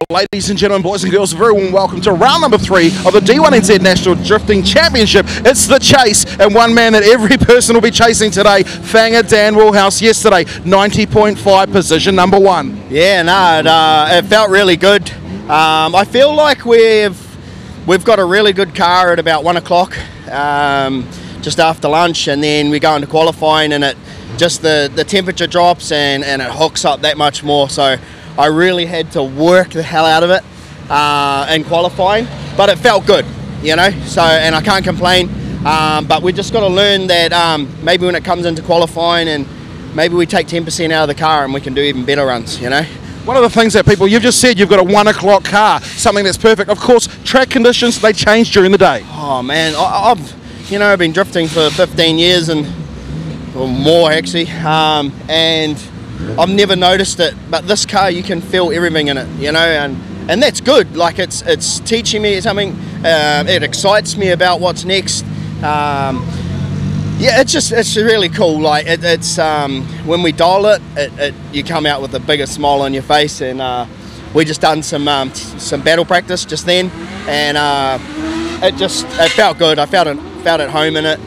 Ladies and gentlemen, boys and girls, a very warm welcome to round number 3 of the D1NZ National Drifting Championship. It's the chase, and one man that every person will be chasing today, Fanger Dan Woolhouse, yesterday, 90.5, position number 1. Yeah, no, it felt really good. I feel like we've got a really good car at about 1 o'clock, just after lunch, and then we go into qualifying, and the temperature drops and it hooks up that much more. So I really had to work the hell out of it in qualifying, but it felt good, you know. So, and I can't complain. But we just got to learn that maybe when it comes into qualifying, and maybe we take 10% out of the car and we can do even better runs, you know. One of the things that people, you've just said you've got a 1 o'clock car, something that's perfect. Of course, track conditions, they change during the day. Oh man, I've been drifting for 15 years or more actually, and I've never noticed it, but this car, you can feel everything in it, you know, and that's good. Like it's teaching me something. It excites me about what's next. Yeah, it's really cool. Like it's when we dial it, you come out with the biggest smile on your face, and we just done some battle practice just then, and it felt good. I felt at home in it.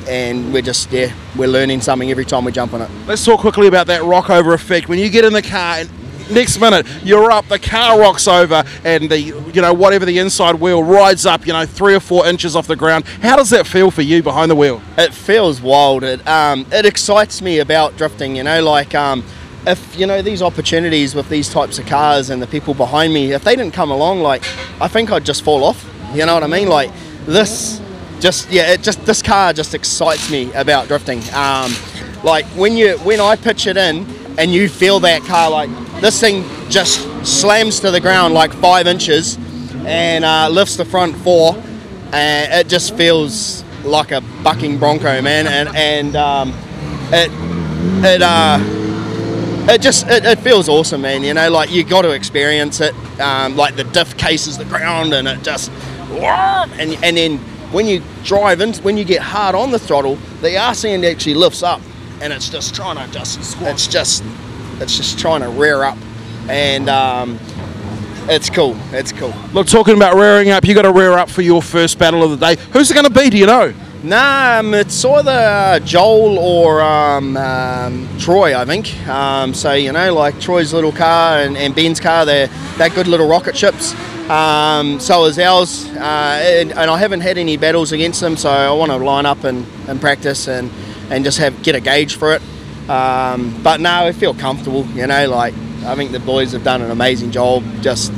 And we're learning something every time we jump on it. Let's talk quickly about that rock over effect. When you get in the car and next minute you're up, the car rocks over, and whatever the inside wheel rides up 3 or 4 inches off the ground. How does that feel for you behind the wheel? It feels wild. It excites me about drifting, if these opportunities with these types of cars and the people behind me, if they didn't come along, like, I think I'd just fall off, you know what I mean? Like this car just excites me about drifting. Like when I pitch it in and you feel that car, like this thing just slams to the ground like 5 inches and lifts the front 4, and it just feels like a bucking bronco, man. And it feels awesome, man. Like you got to experience it. Like the diff cases the ground, and it just and then when you drive in, when you get hard on the throttle, the arse end actually lifts up, and it's just trying to it's just trying to rear up, and it's cool. It's cool. Look, talking about rearing up, you got to rear up for your first battle of the day. Who's it going to be? Do you know? Nah, it's either Joel or Troy, I think. So like Troy's little car and Ben's car, they're good little rocket ships. So is ours, and I haven't had any battles against them, so I want to line up and practice and just get a gauge for it. But no, I feel comfortable, like I think the boys have done an amazing job just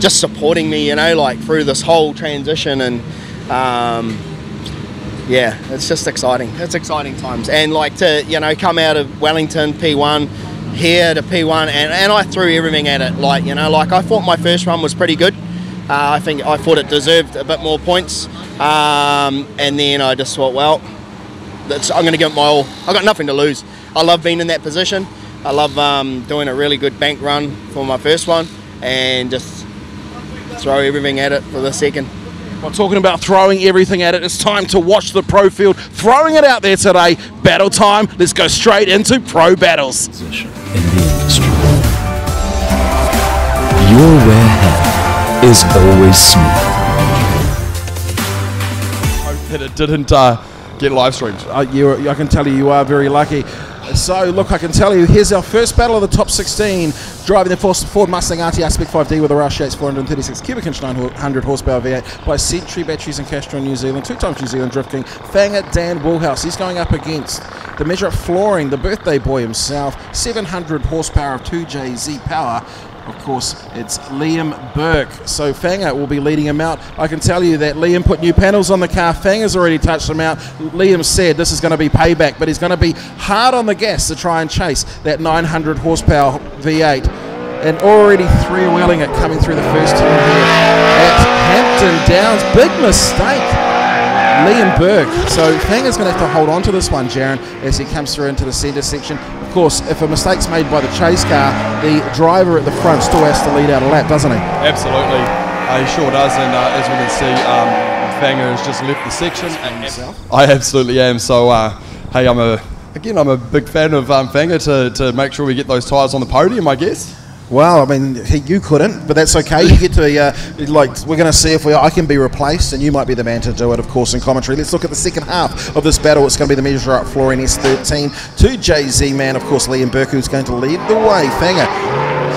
supporting me, like through this whole transition, and yeah, it's just exciting. It's exciting times, and like to come out of Wellington P1 here to P1, and I threw everything at it. Like like I thought my first run was pretty good. I thought it deserved a bit more points, and then I just thought, well, I'm going to give it my all. I got nothing to lose. I love being in that position. I love doing a really good bank run for my first one, and just throw everything at it for the second. Well, talking about throwing everything at it, it's time to watch the pro field throwing it out there today. Battle time. Let's go straight into pro battles. In the industry, your wear head is always smooth. I hope that it didn't get live streamed. I can tell you are very lucky. So, look, I can tell you, here's our first battle of the top 16, driving the Ford Mustang RTR Spec 5D with a Roush Yates 436 cubic inch 900 horsepower V8 by Century Batteries and Castro New Zealand, 2 times New Zealand drifting, Fanger Dan Woolhouse. He's going up against the measure of flooring, the birthday boy himself, 700 horsepower of 2JZ power. Of course, it's Liam Burke. So Fanger will be leading him out. I can tell you that Liam put new panels on the car. Fanger's already touched them out. Liam said this is going to be payback, but he's going to be hard on the gas to try and chase that 900 horsepower V8. And already three-wheeling it coming through the first turn here at Hampton Downs. Big mistake. Liam Burke. So Fanger's going to have to hold on to this one, Jaron, as he comes through into the centre section. Of course, if a mistake's made by the chase car, the driver at the front still has to lead out a lap, doesn't he? Absolutely. He sure does, and as we can see, Fanger has just left the section. I absolutely am. So, hey, I'm a big fan of Fanger to make sure we get those tyres on the podium, I guess. Well, I mean, you couldn't, but that's okay. You get to, we're going to see if I can be replaced, and you might be the man to do it, of course, in commentary. Let's look at the second half of this battle. It's going to be the measure up Florian S13 to JZ Man, of course, Liam Burke, who's going to lead the way. Fanger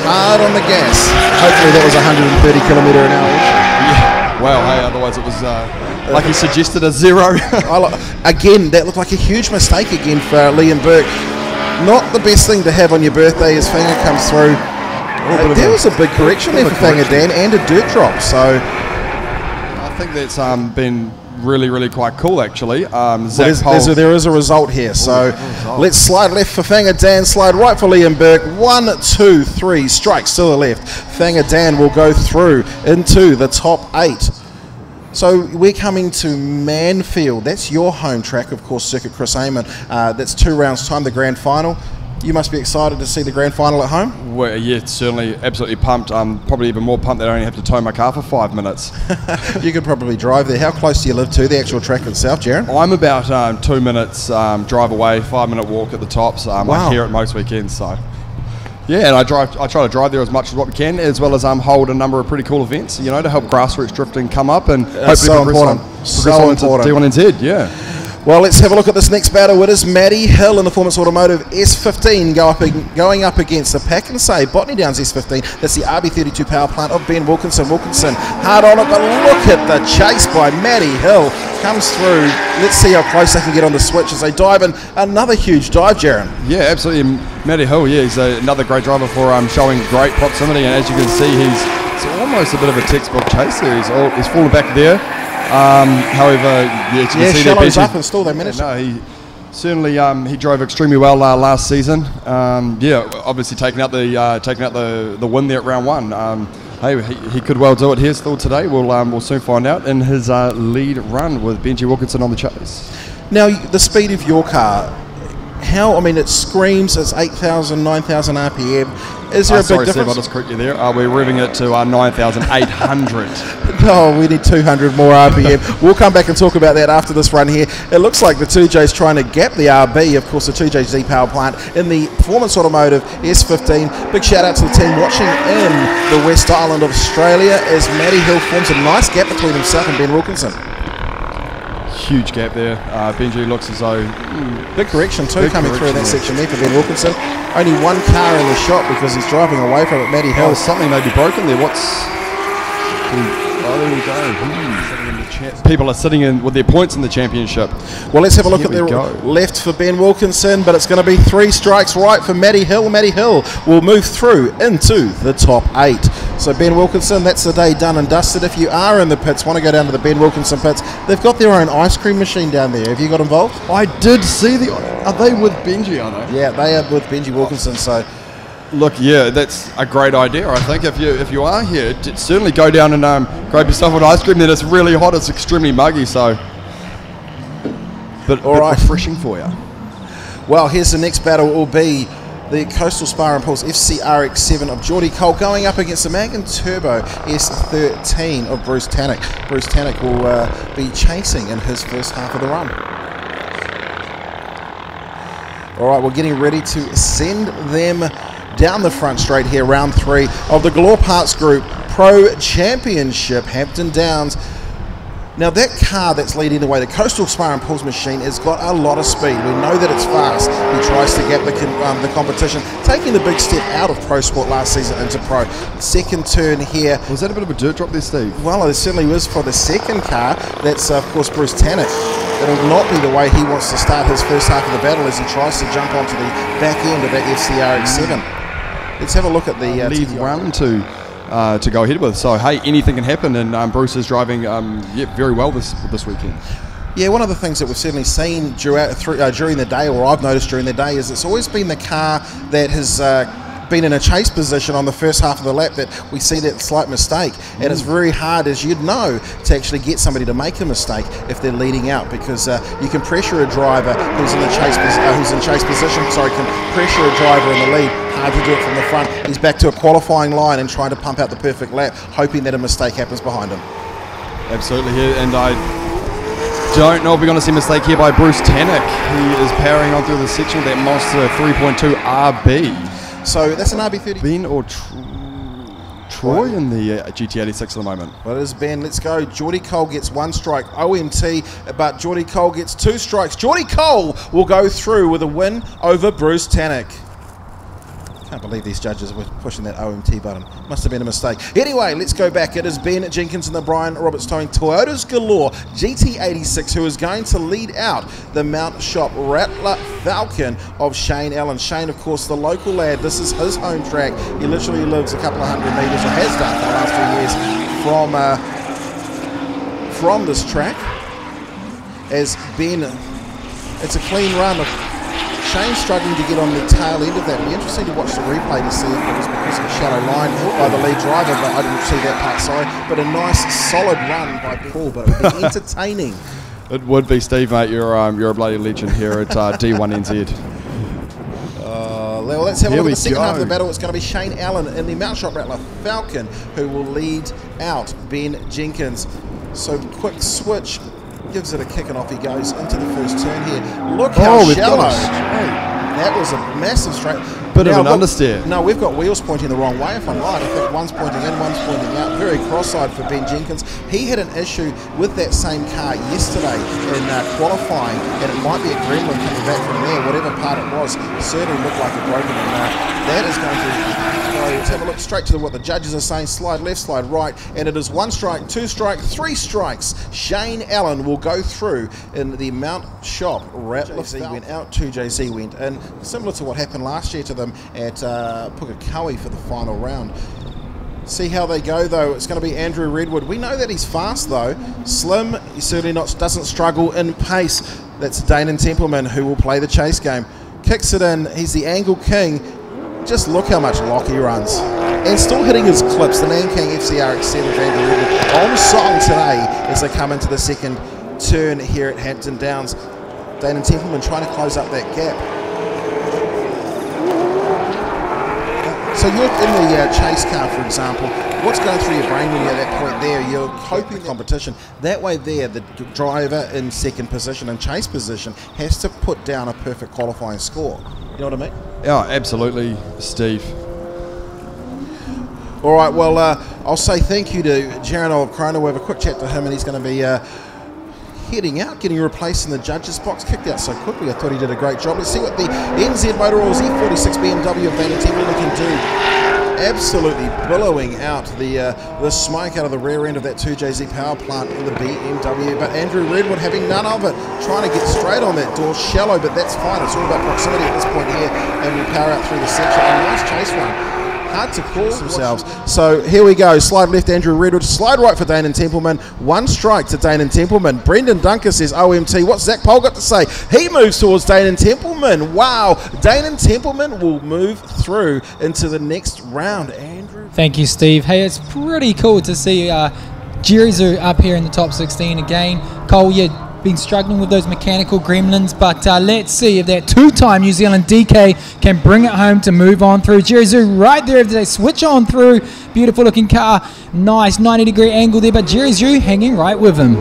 hard on the gas. Hopefully that was 130 kilometre an hour. Yeah. Well, hey, otherwise it was, like he suggested, a 0. Again, that looked like a huge mistake again for Liam Burke. Not the best thing to have on your birthday as Fanger comes through. There was a big correction there for Fanger Dan and a dirt drop, so I think that's been really, really quite cool actually. There is a result here, so let's slide left for Fanger Dan, slide right for Liam Burke. 1, 2, 3 strikes to the left. Fanger Dan will go through into the top 8. So we're coming to Manfield. That's your home track, of course, Circuit Chris Amon. That's 2 rounds time, the grand final. You must be excited to see the grand final at home? Well, yeah, certainly, absolutely pumped. Probably even more pumped that I only have to tow my car for 5 minutes. You could probably drive there. How close do you live to the actual track itself, Jaron? I'm about 2 minutes drive away, 5-minute walk at the tops. Wow. I'm here at most weekends, so yeah. And I try to drive there as much as what we can, as well as hold a number of pretty cool events, you know, to help grassroots drifting come up and hopefully so progress on into D1NZ. Yeah. Well, let's have a look at this next battle. It is Matty Hill in the Performance Automotive S15 going up against the Pack and Say Botany Downs S15. That's the RB32 power plant of Ben Wilkinson. Wilkinson hard on it, but look at the chase by Matty Hill. Comes through. Let's see how close they can get on the switch as they dive in. Another huge dive, Jaron. Yeah, absolutely. Matty Hill, yeah, he's another great driver for showing great proximity. And as you can see, it's almost a bit of a textbook chaser. He's fallen back there. However, shallows up and still they managed. No, he certainly he drove extremely well last season. Yeah, obviously taking out the win there at round 1. Hey, he could well do it here still today. We'll soon find out in his lead run with Benji Wilkinson on the chase. Now, the speed of your car. I mean, it screams it's 8,000, 9,000 RPM. Is there a big difference? Sorry, I'll just correct you there. We're revving it to 9,800. No, we need 200 more RPM. We'll come back and talk about that after this run here. It looks like the 2J's trying to gap the RB, of course, the 2J Z power plant in the Performance Automotive S15. Big shout out to the team watching in the West Island of Australia as Matty Hill forms a nice gap between himself and Ben Wilkinson. Huge gap there. Benji looks as though... Big correction too coming through in that section there for Ben Wilkinson. Only one car in the shot because he's driving away from it. Matty Hill. Something may be broken there. Oh, there we go. People are sitting in with their points in the championship. Well, let's have a look at the left for Ben Wilkinson, but it's going to be 3 strikes right for Matty Hill. Matty Hill will move through into the top 8. So Ben Wilkinson, that's the day done and dusted. If you are in the pits, want to go down to the Ben Wilkinson pits, they've got their own ice cream machine down there. Have you got involved? I did see are they with Benji, are they? Yeah, they are with Benji Wilkinson, so... Look, yeah, that's a great idea. I think if you are here, certainly go down and grab yourself an ice cream. Then it's really hot, it's extremely muggy, so but refreshing for you. Well, here's the next battle. It will be the Coastal Spar Impulse FCRX7 of Geordie Cole going up against the Magnum Turbo S13 of Bruce Tannock. Bruce Tannock will be chasing in his first half of the run. All right, we're getting ready to send them down the front straight here, round 3 of the Galore Parts Group Pro Championship, Hampton Downs. Now that car that's leading the way, the Coastal Spar and Pulls machine, has got a lot of speed. We know that it's fast. He tries to gap the competition, taking the big step out of Pro Sport last season into Pro. Second turn here. Was that a bit of a dirt drop there, Steve? Well, it certainly was for the second car. That's, of course, Bruce Tannock. It'll not be the way he wants to start his first half of the battle as he tries to jump onto the back end of that FCRX7. Let's have a look at the lead run to go ahead with. So hey, anything can happen, and Bruce is driving very well this weekend. Yeah, one of the things that we've certainly seen during the day, or I've noticed during the day, is it's always been the car that has been in a chase position on the first half of the lap that we see that slight mistake. And it's very hard, as you'd know, to actually get somebody to make a mistake if they're leading out, because you can pressure a driver who's in chase position, can pressure a driver in the lead. Hard to do it from the front. He's back to a qualifying line and trying to pump out the perfect lap, hoping that a mistake happens behind him. Absolutely, and I don't know if we're going to see a mistake here by Bruce Tannock. He is powering on through the section with that monster 3.2 RB. So that's an RB30. Ben or Troy in the GT86 at the moment. Well, it is Ben. Let's go. Geordie Cole gets 1 strike. OMT, but Geordie Cole gets 2 strikes. Geordie Cole will go through with a win over Bruce Tannock. Can't believe these judges were pushing that OMT button. Must have been a mistake. Anyway, let's go back. It is Ben Jenkins and the Brian Roberts towing Toyota's Galore GT86 who is going to lead out the Mount Shop Rattler Falcon of Shane Allen. Shane, of course, the local lad. This is his home track. He literally lives a couple of 100 metres, or has done for the last few years, from this track. As Ben, it's a clean run of Shane's struggling to get on the tail end of that. It'll be interesting to watch the replay to see if it was because of a shallow line by the lead driver, but I didn't see that part, sorry. But a nice, solid run by Paul, but it would be entertaining. It would be, Steve, mate. You're a bloody legend here at D1NZ. Well, let's have a look at the second half of the battle. It's going to be Shane Allen in the Mount Shop Rattler Falcon who will lead out Ben Jenkins. So quick switch. Gives it a kick and off he goes into the first turn here. Look how shallow. That was a massive straight. Bit of an understeer. No, we've got wheels pointing the wrong way if I'm right. I think one's pointing in, one's pointing out. Very cross-eyed for Ben Jenkins. He had an issue with that same car yesterday in qualifying, and it might be a gremlin coming back from there. Whatever part it was, certainly looked like a broken one. That is going to... Let's have a look straight to what the judges are saying. Slide left, slide right, and it is 1 strike, 2 strike, 3 strikes. Shane Allen will go through in the Mount Shop Rattler. JZ went out, 2JZ went in, similar to what happened last year to them at Pukekohe for the final round. See how they go though. It's going to be Andrew Redwood. We know that he's fast though. Slim, he certainly doesn't struggle in pace. That's Danon Templeman who will play the chase game. Kicks it in. He's the angle king. Just look how much lock he runs. And still hitting his clips. The Nanking FCR X7 Andrew Redwood on song today as they come into the second turn here at Hampton Downs. Danon Templeman trying to close up that gap. So you're in the chase car, for example. What's going through your brain when you're at that point there? You're hoping competition. That way there, the driver in second position and chase position has to put down a perfect qualifying score. You know what I mean? Yeah, absolutely, Steve. All right, well, I'll say thank you to Jaron of Chrono. We'll have a quick chat to him, and he's going to be heading out, getting replaced in the judges box. Kicked out so quickly, I thought he did a great job. Let's see what the NZ Motor Oils E46 BMW of Danon Templeman can do. Absolutely billowing out the smoke out of the rear end of that 2JZ power plant in the BMW, but Andrew Redwood having none of it, trying to get straight on that door, shallow, but that's fine. It's all about proximity at this point here, and we power out through the section. A nice chase run. Hard to call themselves. So here we go. Slide left, Andrew Redwood. Slide right for Danon Templeman. 1 strike to Danon Templeman. Brendan Dunker says OMT. What's Zach Pole got to say? He moves towards Danon Templeman. Wow. Danon Templeman will move through into the next round. Andrew. Thank you, Steve. Hey, it's pretty cool to see Jirizu up here in the top 16 again. Cole, you've been struggling with those mechanical gremlins, but let's see if that 2-time New Zealand DK can bring it home to move on through. Jirizu right there as they switch on through. Beautiful looking car. Nice 90-degree angle there, but Jirizu hanging right with him.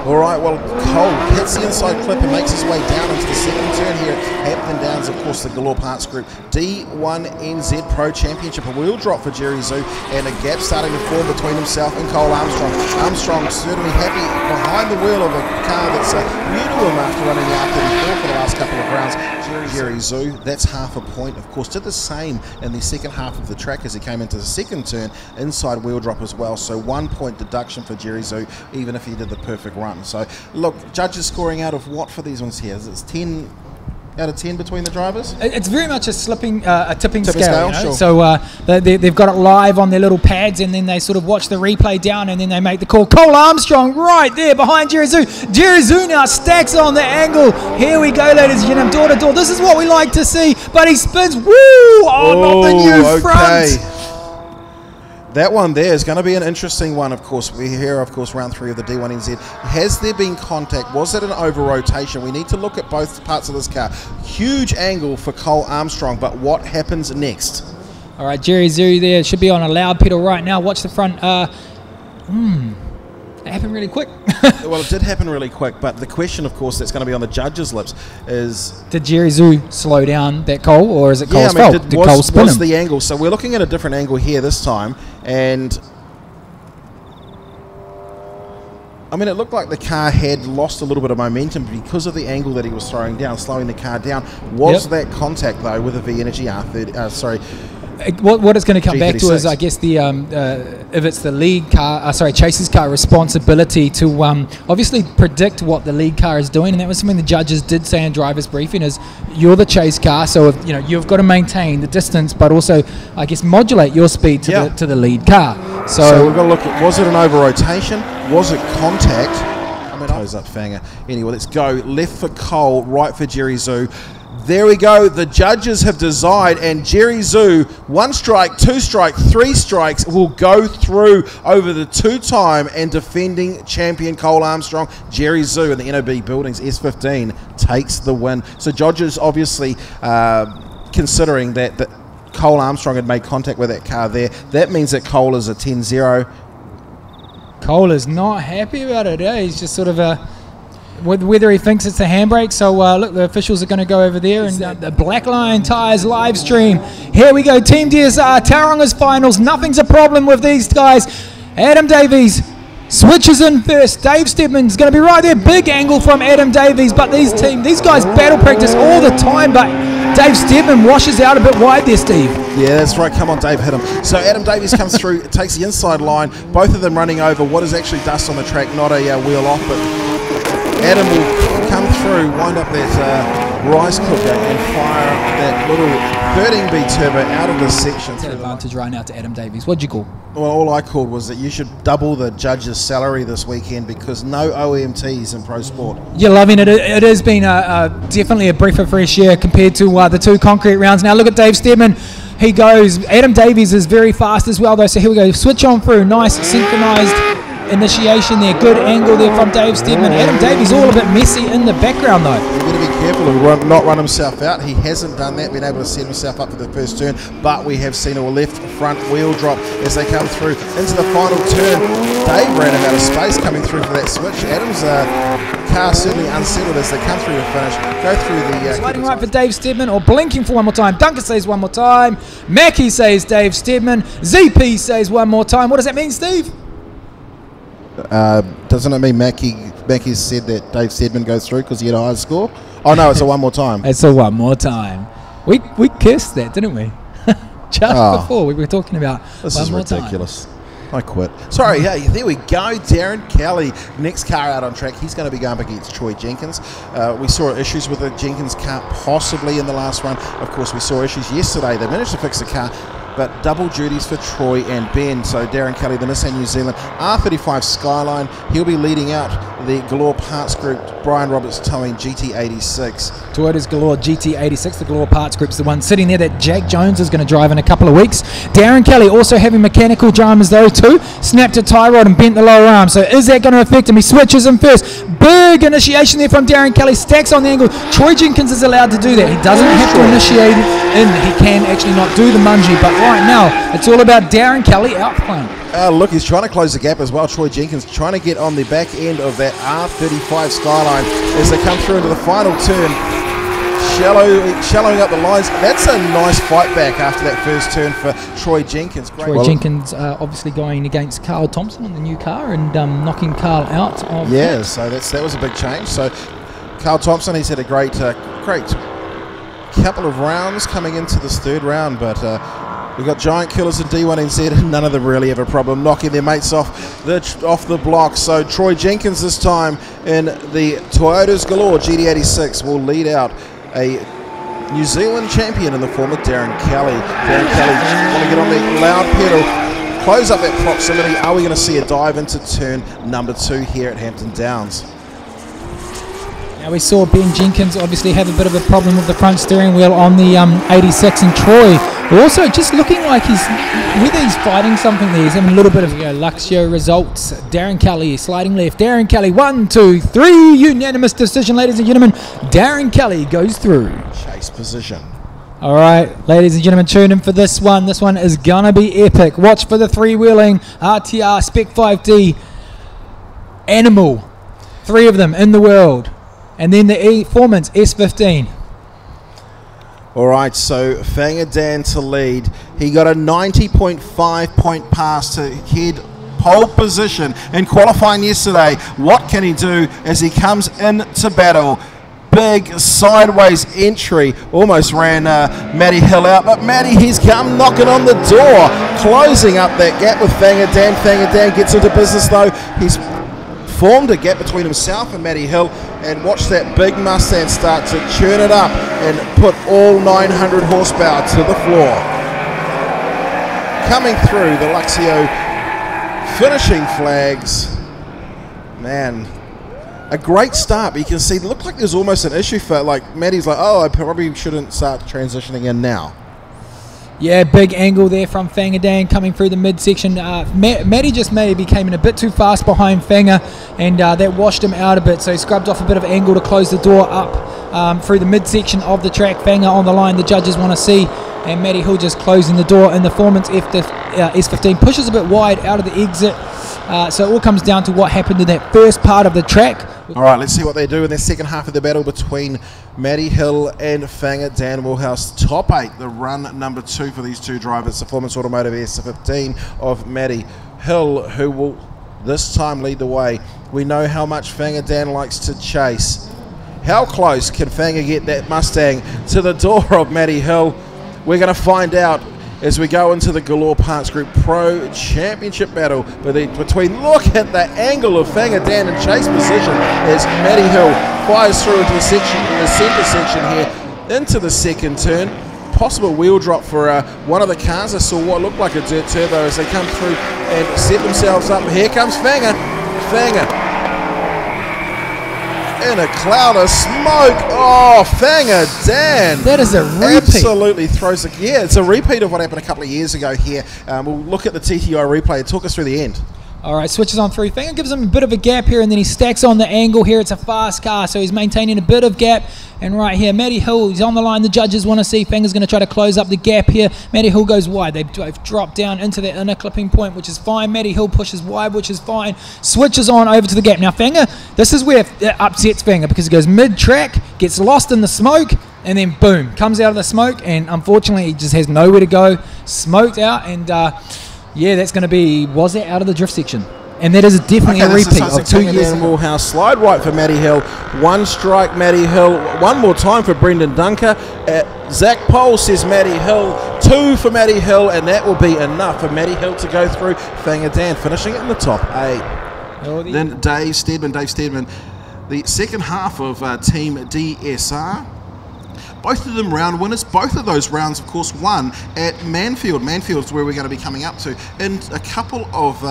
All right, well, Cole hits the inside clip and makes his way down into the second turn here at Hampton Downs. Of course, the Galore Parts Group D1NZ Pro Championship. A wheel drop for Jirizu and a gap starting to form between himself and Cole Armstrong. Armstrong certainly happy behind the wheel of a car that's new to him after running the R34 for the last couple of rounds. Jirizu, that's half a point. Of course, did the same in the second half of the track as he came into the second turn, inside wheel drop as well. So 1 point deduction for Jirizu, even if he did the perfect run. So, look, judges scoring out of what for these ones here? It's 10 out of 10 between the drivers? It's very much a tipping scale. You know? Sure. So they've got it live on their little pads, and then they sort of watch the replay down, and then they make the call. Cole Armstrong right there behind Jirizu. Jirizu now stacks on the angle. Here we go, ladies and gentlemen, door to door. This is what we like to see, but he spins. Woo! Oh, not the new front. That one there is going to be an interesting one, of course. We're here, of course, round 3 of the D1NZ. Has there been contact? Was it an over-rotation? We need to look at both parts of this car. Huge angle for Cole Armstrong, but what happens next? All right, Jirizu there should be on a loud pedal right now. Watch the front. It happened really quick. Well, it did happen really quick, but the question, of course, that's going to be on the judges' lips is... Did Jerry Zoo slow down that Cole, or is it Cole's fault? Did Cole spin was him? the angle? So we're looking at a different angle here this time, and... I mean, it looked like the car had lost a little bit of momentum because of the angle that he was throwing down, slowing the car down. Was that contact, though, with a V-Energy What it's going to come back to is, G36. I guess, the if it's the lead car, Chase's car responsibility to obviously predict what the lead car is doing, and that was something the judges did say in driver's briefing. Is you're the chase car, so if, you've got to maintain the distance, but also, I guess, modulate your speed to the lead car. So we've got to look at, was it an over rotation? Was it contact? I mean, toes up Fanger. Anyway, let's go left for Cole, right for Jerry Zoo. There we go. The judges have decided, and Jerry Zoo, 1 strike, 2 strike, 3 strikes will go through over the 2-time and defending champion Cole Armstrong. Jerry Zoo in the NOB Buildings S15 takes the win. So judges obviously considering that Cole Armstrong had made contact with that car there. That means that Cole is a 10-0. Cole is not happy about it. He's just sort of whether he thinks it's a handbrake. So look, the officials are going to go over there, and the Blacklion Tyres live stream. Here we go, Team DSR, Tauranga's finals. Nothing's a problem with these guys. Adam Davies switches in first. Dave Stedman's going to be right there. Big angle from Adam Davies, but these guys battle practice all the time, but Dave Stedman washes out a bit wide there, Steve. Yeah, that's right. Come on, Dave, hit him. So Adam Davies comes through, takes the inside line. Both of them running over what is actually dust on the track, not a wheel off, but Adam will come through, wind up that rice cooker and fire that little 13B turbo out of this section. That advantage right now to Adam Davies. What'd you call? Well, all I called was that you should double the judge's salary this weekend because no OMTs in pro sport. You're loving it. It has been definitely a breath of fresh air compared to the 2 concrete rounds. Now look at Dave Stedman. He goes. Adam Davies is very fast as well, though. So here we go. Switch on through. Nice synchronized initiation there. Good angle there from Dave Stedman. Adam Davies all a bit messy in the background, though. You've got to be careful and not run himself out. He hasn't done that, been able to set himself up for the first turn, but we have seen a left front wheel drop as they come through into the final turn. Dave ran him out of space coming through for that switch. Adam's car certainly unsettled as they come through to finish. Go through the... sliding right for Dave Stedman, or blinking for one more time. Duncan says one more time. Mackie says Dave Stedman. ZP says one more time. What does that mean, Steve? Doesn't it mean Mackie said that Dave Stedman goes through because he had a higher score? Oh no, it's a one more time. It's a one more time. We cursed that, didn't we? Just before we were talking about this one is more ridiculous. I quit. Sorry, yeah, there we go. Darren Kelly, next car out on track. He's going to be going up against Troy Jenkins. We saw issues with the Jenkins car possibly in the last run. Of course, we saw issues yesterday. They managed to fix the car, but double duties for Troy and Ben. So Darren Kelly, the Nissan New Zealand R35 Skyline, he'll be leading out the Galore Parts Group. Brian Roberts towing GT86. Toyota's Galore GT86, the Galore Parts Group's the one sitting there that Jack Jones is going to drive in a couple of weeks. Darren Kelly also having mechanical dramas though too. Snapped a tie rod and bent the lower arm. So is that going to affect him? He switches in first. Big initiation there from Darren Kelly. Stacks on the angle. Troy Jenkins is allowed to do that. He doesn't have to initiate in. He can actually not do the mungie, but right now it's all about Darren Kelly out front. Look, he's trying to close the gap as well. Troy Jenkins trying to get on the back end of that R35 Skyline as they come through into the final turn. Shallowing up the lines. That's a nice fight back after that first turn for Troy Jenkins. Troy Jenkins obviously going against Carl Thompson in the new car and knocking Carl out. So that was a big change. So Carl Thompson, he's had a great couple of rounds coming into this third round, but we've got giant killers in D1NZ, and none of them really have a problem knocking their mates off the block. So Troy Jenkins this time in the Toyota's Galore GT86 will lead out a New Zealand champion in the form of Darren Kelly. Darren Kelly want to get on the loud pedal, close up that proximity. Are we going to see a dive into turn number 2 here at Hampton Downs? Now we saw Ben Jenkins obviously have a bit of a problem with the front steering wheel on the 86, and Troy also just looking like whether he's fighting something there, he's having a little bit of Luxio results. Darren Kelly sliding left. Darren Kelly, 1, 2, 3, unanimous decision, ladies and gentlemen. Darren Kelly goes through. Chase position. All right, ladies and gentlemen, tune in for this one. This one is gonna be epic. Watch for the three-wheeling RTR Spec 5D. animal. 3 of them in the world. And then the Foreman's S15. All right, so Fanger Dan to lead. He got a 90.5 point pass to head pole position in qualifying yesterday. What can he do as he comes into battle? Big sideways entry, almost ran Matty Hill out, but Matty, he's come knocking on the door, closing up that gap with Fanger Dan. Fanger Dan gets into business though. He's formed a gap between himself and Matty Hill, and watch that big Mustang start to churn it up and put all 900 horsepower to the floor. Coming through the Luxio finishing flags, man, a great start, but you can see it looked like there's almost an issue for, like, Matty's like, oh, I probably shouldn't start transitioning in now. Yeah, big angle there from Fanger Dan coming through the midsection. Matty just maybe came in a bit too fast behind Fanger, and that washed him out a bit, so he scrubbed off a bit of angle to close the door up through the midsection of the track. Fanger on the line, the judges want to see, and Matty Hill just closing the door, and the Foreman's S15 pushes a bit wide out of the exit. So it all comes down to what happened in that first part of the track. All right, let's see what they do in the second half of the battle between Matty Hill and Fanger Dan Woolhouse. Top 8, the run number 2 for these two drivers. The Performance Automotive S15 of Matty Hill, who will this time lead the way. We know how much Fanger Dan likes to chase. How close can Fanger get that Mustang to the door of Matty Hill? We're going to find out as we go into the Galore Parts Group Pro Championship battle between, look at the angle of Fanger Dan in chase position as Matty Hill fires through into the centre section here, into the second turn. Possible wheel drop for one of the cars. I saw what looked like a dirt turbo as they come through and set themselves up. Here comes Fanger. Fanger in a cloud of smoke. Oh, Fanger Dan. That is a repeat. Absolutely throws it. Yeah, it's a repeat of what happened a couple of years ago here. We'll look at the TTI replay and talk us through the end. All right, switches on through. Fanger gives him a bit of a gap here, and then he stacks on the angle here. It's a fast car, so he's maintaining a bit of gap. And right here, Matty Hill, he's on the line. The judges want to see. Fanger's going to try to close up the gap here. Matty Hill goes wide. They've dropped down into that inner clipping point, which is fine. Matty Hill pushes wide, which is fine. Switches on over to the gap. Now, Fanger, this is where it upsets Fanger because he goes mid-track, gets lost in the smoke, and then boom, comes out of the smoke, and unfortunately, he just has nowhere to go. Smoked out, and yeah, that's going to be, was that out of the drift section? And that is definitely a repeat of 2 years ago. Moorhouse slide right for Matty Hill. One strike, Matty Hill. One more time for Brendan Dunker. Zach Pole says Matty Hill. 2 for Matty Hill, and that will be enough for Matty Hill to go through. Fanger Dan finishing it in the top 8. Then Dave Steadman, the second half of Team DSR. Both of them round winners. Both of those rounds, of course, won at Manfield. Manfield's where we're going to be coming up to. In a couple of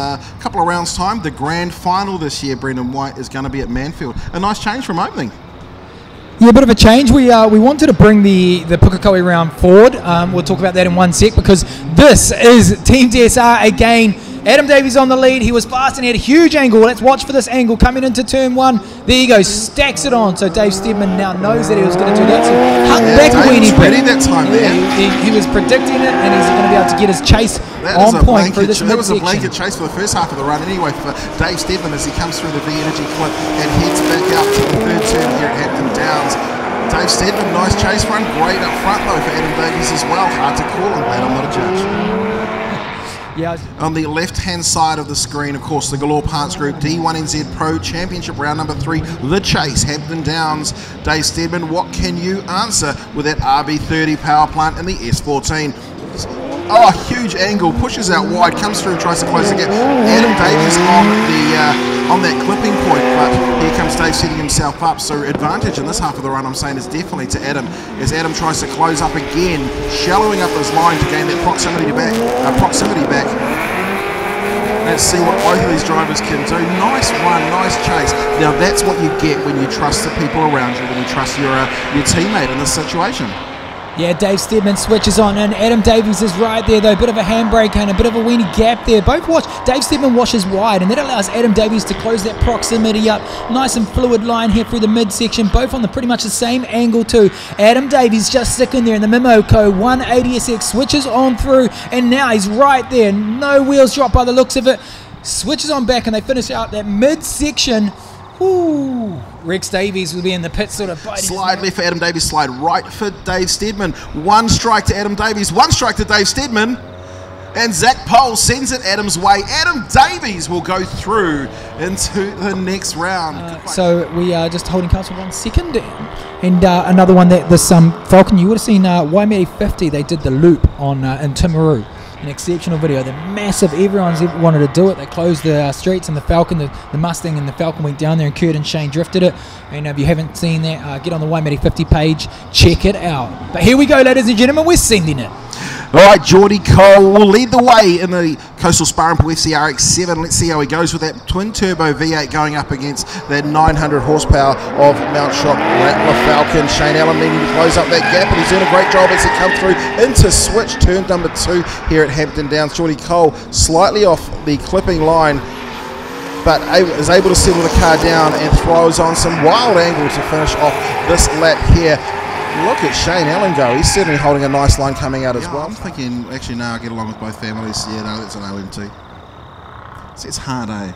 rounds' time, the grand final this year, Brendan White, is going to be at Manfield. A nice change from opening. Yeah, a bit of a change. We wanted to bring the Pukekohe round forward. We'll talk about that in one sec because this is Team DSR again. Adam Davies on the lead. He was fast and he had a huge angle. Let's watch for this angle coming into turn 1. There you go, stacks it on. So Dave Steadman now knows that he was going to do that. So hung back a weenie bit. Ready that time there. He was predicting it, and he's going to be able to get his chase on point through this midsection. That was a blanket chase for the first half of the run anyway for Dave Steadman as he comes through the V-Energy clip and heads back out to the third turn here at Hampton Downs. Dave Steadman, nice chase run. Great up front though for Adam Davies as well. Hard to call. I'm glad I'm not a judge. Yeah. On the left-hand side of the screen, of course, the Galore Parts Group D1NZ Pro Championship round number 3, the chase, Hampton Downs. Dave Steadman, what can you answer with that RB30 power plant in the S14? Oh, huge angle, pushes out wide, comes through, tries to close the gap. Adam Davies on that clipping point, but here comes Dave setting himself up. So advantage in this half of the run, I'm saying, is definitely to Adam, as Adam tries to close up again, shallowing up his line to gain that proximity back. Let's see what both of these drivers can do. Nice run, nice chase. Now that's what you get when you trust the people around you, when you trust your teammate in this situation. Yeah, Dave Steadman switches on, and Adam Davies is right there, though. A bit of a handbrake and a bit of a weenie gap there. Both watch. Dave Steadman washes wide, and that allows Adam Davies to close that proximity up. Nice and fluid line here through the midsection, both on the pretty much the same angle too. Adam Davies just sticking there in the Mimoco 180SX, switches on through, and now he's right there. No wheels drop by the looks of it. switches on back, and they finish out that midsection. Ooh, Rex Davies will be in the pit, sort of biting. Slide left for Adam Davies, slide right for Dave Steadman. One strike to Adam Davies, one strike to Dave Steadman. And Zach Pole sends it Adam's way. Adam Davies will go through into the next round. So we are just holding cards for 1 second. And another one that this Falcon, you would have seen Waimea 50, they did the loop on in Timaru. An exceptional video. They're massive. Everyone's wanted to do it. They closed the streets, and the Falcon, the Mustang and the Falcon went down there, and Kurt and Shane drifted it. And if you haven't seen that, get on the Waimea 50 page, check it out. But here we go, ladies and gentlemen, we're sending it. All right, Geordie Cole will lead the way in the Coastal Spa-Impel FC RX-7. Let's see how he goes with that twin-turbo V8 going up against that 900 horsepower of Mount Shock Rattler Falcon. Shane Allen needing to close up that gap, and he's doing a great job as he comes through into switch turn number 2 here at Hampton Downs. Geordie Cole slightly off the clipping line, but is able to settle the car down and throws on some wild angle to finish off this lap here. Look at Shane Allen go. He's certainly holding a nice line coming out as well. I'm thinking, actually, no, I get along with both families. Yeah, no, that's an OMT. So it's hard, eh?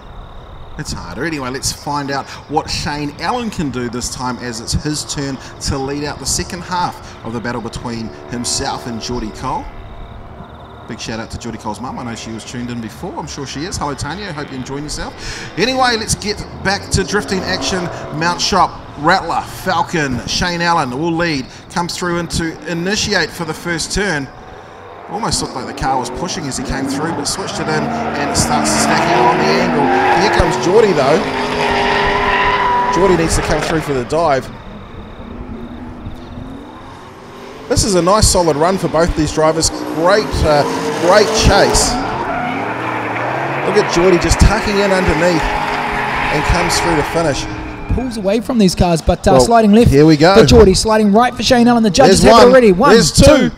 It's harder. Anyway, let's find out what Shane Allen can do this time, as it's his turn to lead out the second half of the battle between himself and Geordie Cole. Big shout out to Geordie Cole's mum. I know she was tuned in before. I'm sure she is. Hello, Tanya. Hope you're enjoying yourself. Anyway, let's get back to drifting action. Mount Shock Rattler Falcon. Shane Allen will lead. Comes through into initiate for the first turn. Almost looked like the car was pushing as he came through, but switched it in and it starts stacking on the angle. Here comes Geordie though. Geordie needs to come through for the dive. This is a nice solid run for both these drivers. Great chase. Look at Geordie just tucking in underneath and comes through to finish. Pulls away from these cars, but sliding left. Here we go. For Geordie, sliding right for Shane Allen. The judges have it already. There's 2.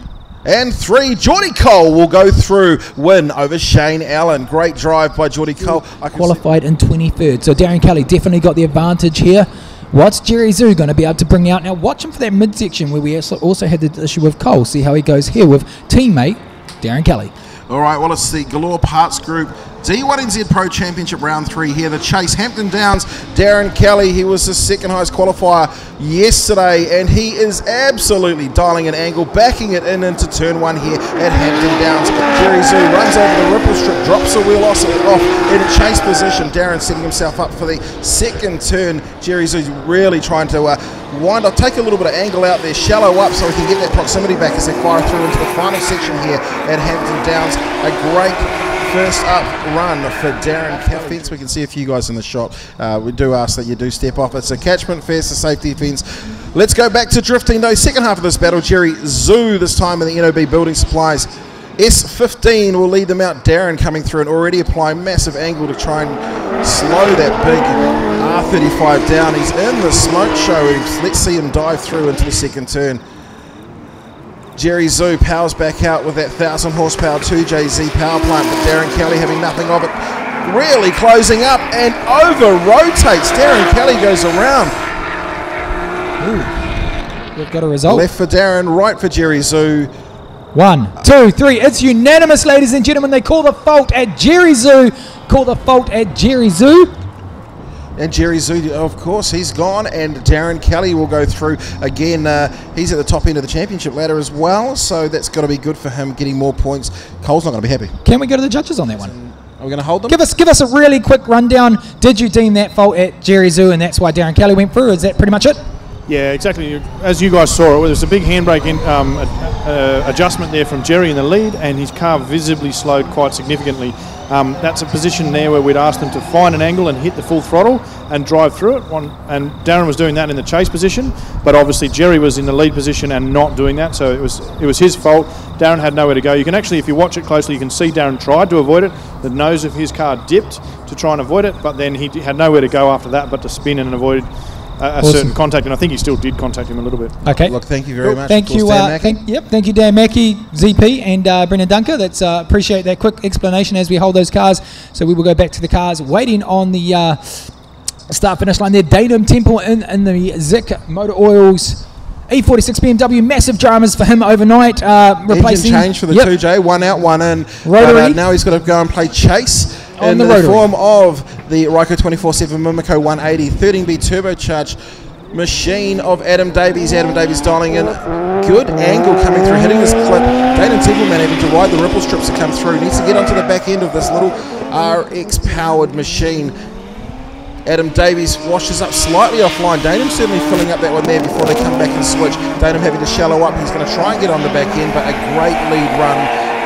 And 3. Geordie Cole will go through, win over Shane Allen. Great drive by Geordie Cole. Qualified in 23rd. So Darren Kelly definitely got the advantage here. What's Jerry Zoo going to be able to bring out? Now watch him for that midsection where we also had the issue with Cole. See how he goes here with teammate Darren Kelly. All right, well, it's the Galore Parts Group D1NZ Pro Championship Round 3 here. The chase, Hampton Downs, Darren Kelly. He was the second highest qualifier yesterday, and he is absolutely dialing an angle, backing it in into turn 1 here at Hampton Downs. Jerry Zoo runs over the ripple strip, drops the wheel off in a chase position. Darren setting himself up for the second turn. Jerry Zoo's really trying to wind up, take a little bit of angle out there, shallow up so he can get that proximity back as they fire through into the final section here at Hampton Downs. A great first up run for Darren Kelly. Fence, we can see a few guys in the shot. We do ask that you do step off. It's a catchment fence, a safety fence. Let's go back to drifting though. Second half of this battle, Jerry Zoo this time in the NOB Building Supplies. S15 will lead them out. Darren coming through and already applying massive angle to try and slow that big R35 down. He's in the smoke show. Let's see him dive through into the second turn. Jerry Zoo powers back out with that 1,000 horsepower 2JZ power plant, but Darren Kelly having nothing of it. Really closing up and over rotates. Darren Kelly goes around. Ooh, we've got a result. Left for Darren, right for Jerry Zoo. 1, 2, 3. It's unanimous, ladies and gentlemen. They call the fault at Jerry Zoo. Call the fault at Jerry Zoo. And Jerry Zoo, of course, he's gone, and Darren Kelly will go through again. He's at the top end of the championship ladder as well, so that's got to be good for him, getting more points. Cole's not going to be happy. Can we go to the judges on that one? Are we going to hold them? Give us a really quick rundown. Did you deem that fault at Jerry Zoo, and that's why Darren Kelly went through? Is that pretty much it? Yeah, exactly. As you guys saw, it was a big handbrake adjustment there from Jerry in the lead, and his car visibly slowed quite significantly. That's a position there where we'd asked him to find an angle and hit the full throttle and drive through it. And Darren was doing that in the chase position, but obviously Jerry was in the lead position and not doing that, so it was his fault. Darren had nowhere to go. You can actually, if you watch it closely, you can see Darren tried to avoid it. The nose of his car dipped to try and avoid it, but then he had nowhere to go after that but to spin and avoid a certain contact, and I think he still did contact him a little bit. Okay. Look, thank you very much. Thank you, thank you, Dan Mackey, ZP, and Brendan Dunker. That's appreciate that quick explanation as we hold those cars. So we will go back to the cars, waiting on the start finish line there. Datum Temple in the Zic Motor Oils E46 BMW, massive dramas for him overnight. Replacing engine change for the 2J, one out, one in. Rotary. Now he's got to go and play chase. on in the the rotary. form of the Ryko 24/7 Mimico 180 13B turbocharged machine of Adam Davies. Adam Davies dialing in. Good angle coming through, hitting this clip. Dayton Templeman having to ride the ripple strips to come through. Needs to get onto the back end of this little RX powered machine. Adam Davies washes up slightly offline. Datum certainly filling up that one there before they come back and switch. Datum having to shallow up. He's going to try and get on the back end, but a great lead run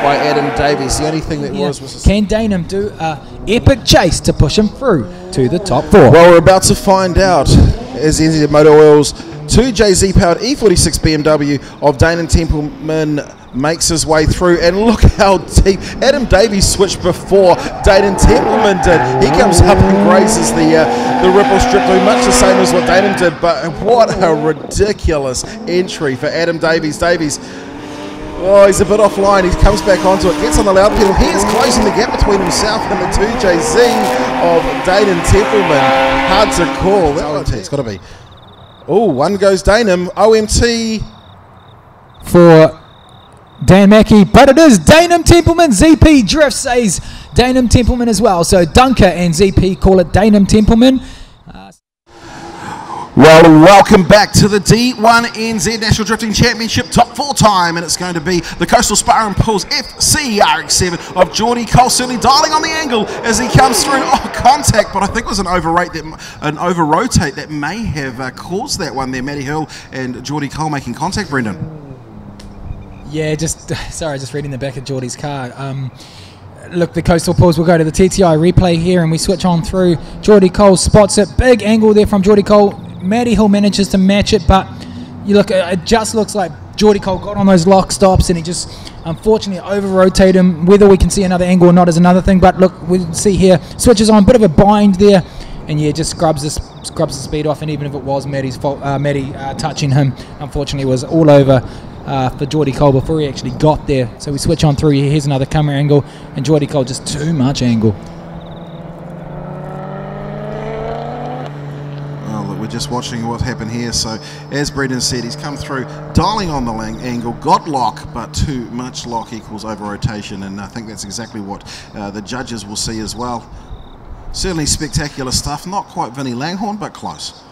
by Adam Davies. The only thing that was can Datum do a epic chase to push him through to the top 4? Well, we're about to find out as NZ Motor Oil's 2JZ powered E46 BMW of Dayton Templeman makes his way through, and look how deep Adam Davies switched before Dayton Templeman did. He comes up and grazes the ripple strip, doing much the same as what Dayton did, but what a ridiculous entry for Adam Davies. Oh, he's a bit offline. He comes back onto it, gets on the loud pedal. He is closing the gap between himself and the 2JZ of Dayton Templeman. Hard to call. OMT, it's got to be. Oh, one goes Daynham. OMT for Dan Mackey, but it is Daynham Templeman. ZP Drift says Daynham Templeman as well. So Dunker and ZP call it Daynham Templeman. Well, welcome back to the D1NZ National Drifting Championship Top 4 time, and it's going to be the Coastal Spar and Pools FC RX7 of Geordie Cole, certainly dialing on the angle as he comes through. Oh, contact, but I think it was an over-rotate that may have caused that one there. Matty Hill and Geordie Cole making contact, Brendan. Yeah, just reading the back of Geordie's car. Look, the Coastal Pools will go to the TTI replay here, and we switch on through. Geordie Cole spots it. Big angle there from Geordie Cole. Matty Hill manages to match it, but you look, it just looks like Geordie Cole got on those lock stops, and he just unfortunately over-rotated him. Whether we can see another angle or not is another thing, but look, we see here, switches on, a bit of a bind there, and yeah, just scrubs the speed off, and even if it was Matty's fault, Matty touching him, unfortunately it was all over for Geordie Cole before he actually got there. So we switch on through here. Here's another camera angle, and Geordie Cole just too much angle. We're just watching what happened here. So as Brendan said, he's come through dialing on the angle, got lock, but too much lock equals over rotation, and I think that's exactly what the judges will see as well. Certainly spectacular stuff, not quite Vinnie Langhorne, but close.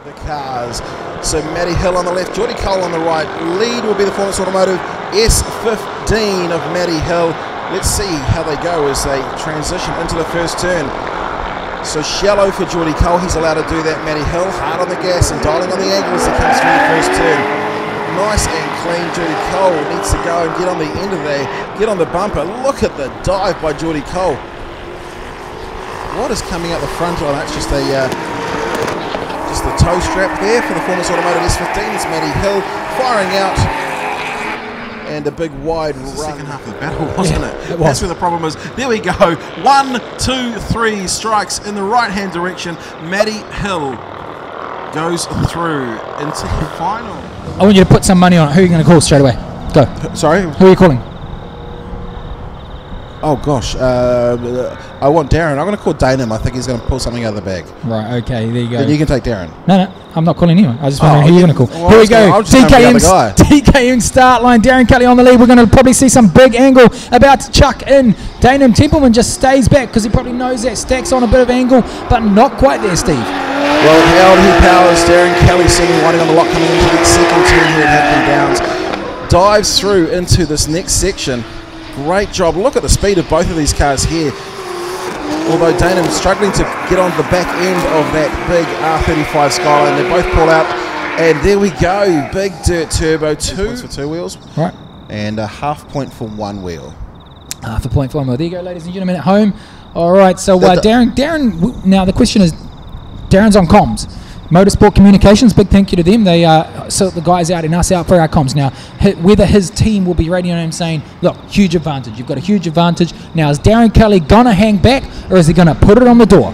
The cars, so Matty Hill on the left, Geordie Cole on the right. Lead will be the Performance Automotive S15 of Matty Hill. Let's see how they go as they transition into the first turn. So shallow for Geordie Cole, he's allowed to do that. Matty Hill hard on the gas and dialing on the angle as he comes through the first turn. Nice and clean. Geordie Cole needs to go and get on the end of there, get on the bumper. Look at the dive by Geordie Cole. What is coming out the front? Oh, that's just the toe strap there for the Performance Automotive S15. It's Matty Hill firing out. And a big wide run. The second half of the battle, wasn't it? That's where the problem is. There we go. 1, 2, 3 strikes in the right-hand direction. Matty Hill goes through into the final. I want you to put some money on it. Who are you going to call straight away? Go. Sorry? Who are you calling? Oh, gosh. I want Darren. I'm going to call Daynham. I think he's going to pull something out of the bag. Right, okay, there you go. Then you can take Darren. No, I'm not calling anyone. I was just wondering who you're going to call. Well, Here we go. DKM start line. Darren Kelly on the lead. We're going to probably see some big angle about to chuck in. Daynham Templeman just stays back because he probably knows that stacks on a bit of angle, but not quite there, Steve. Well, how he powers. Darren Kelly sitting winding on the lock coming into the second turn here at Hampton Downs. Dives through into this next section. Great job. Look at the speed of both of these cars here. Although Daynham struggling to get onto the back end of that big R35 Skyline. They both pull out. And there we go. Big dirt turbo. 2 points for 2 wheels. Right. And a half point for 1 wheel. Half a point for 1 wheel. There you go, ladies and gentlemen at home. All right. So Darren, now the question is, Darren's on comms. Motorsport Communications, big thank you to them. They sort the guys out and us out for our comms. Now, whether his team will be radioing him saying, look, huge advantage. You've got a huge advantage. Now, is Darren Kelly going to hang back, or is he going to put it on the door?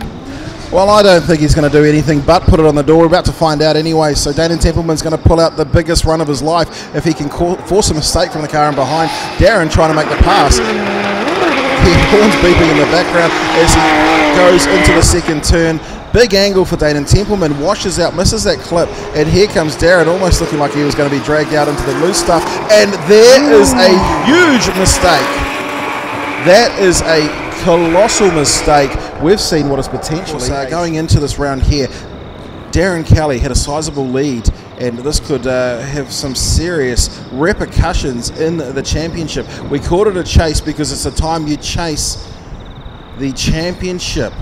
Well, I don't think he's going to do anything but put it on the door. We're about to find out anyway. So Dayton Templeman's going to pull out the biggest run of his life if he can force a mistake from the car in behind. Darren trying to make the pass. Horns beeping in the background as he goes into the second turn. Big angle for Dayton Templeman, washes out, misses that clip, and here comes Darren, almost looking like he was going to be dragged out into the loose stuff, and there is a huge mistake. That is a colossal mistake. We've seen what is potentially going into this round here. Darren Kelly had a sizable lead, and this could have some serious repercussions in the championship. We called it a chase because it's the time you chase the championship.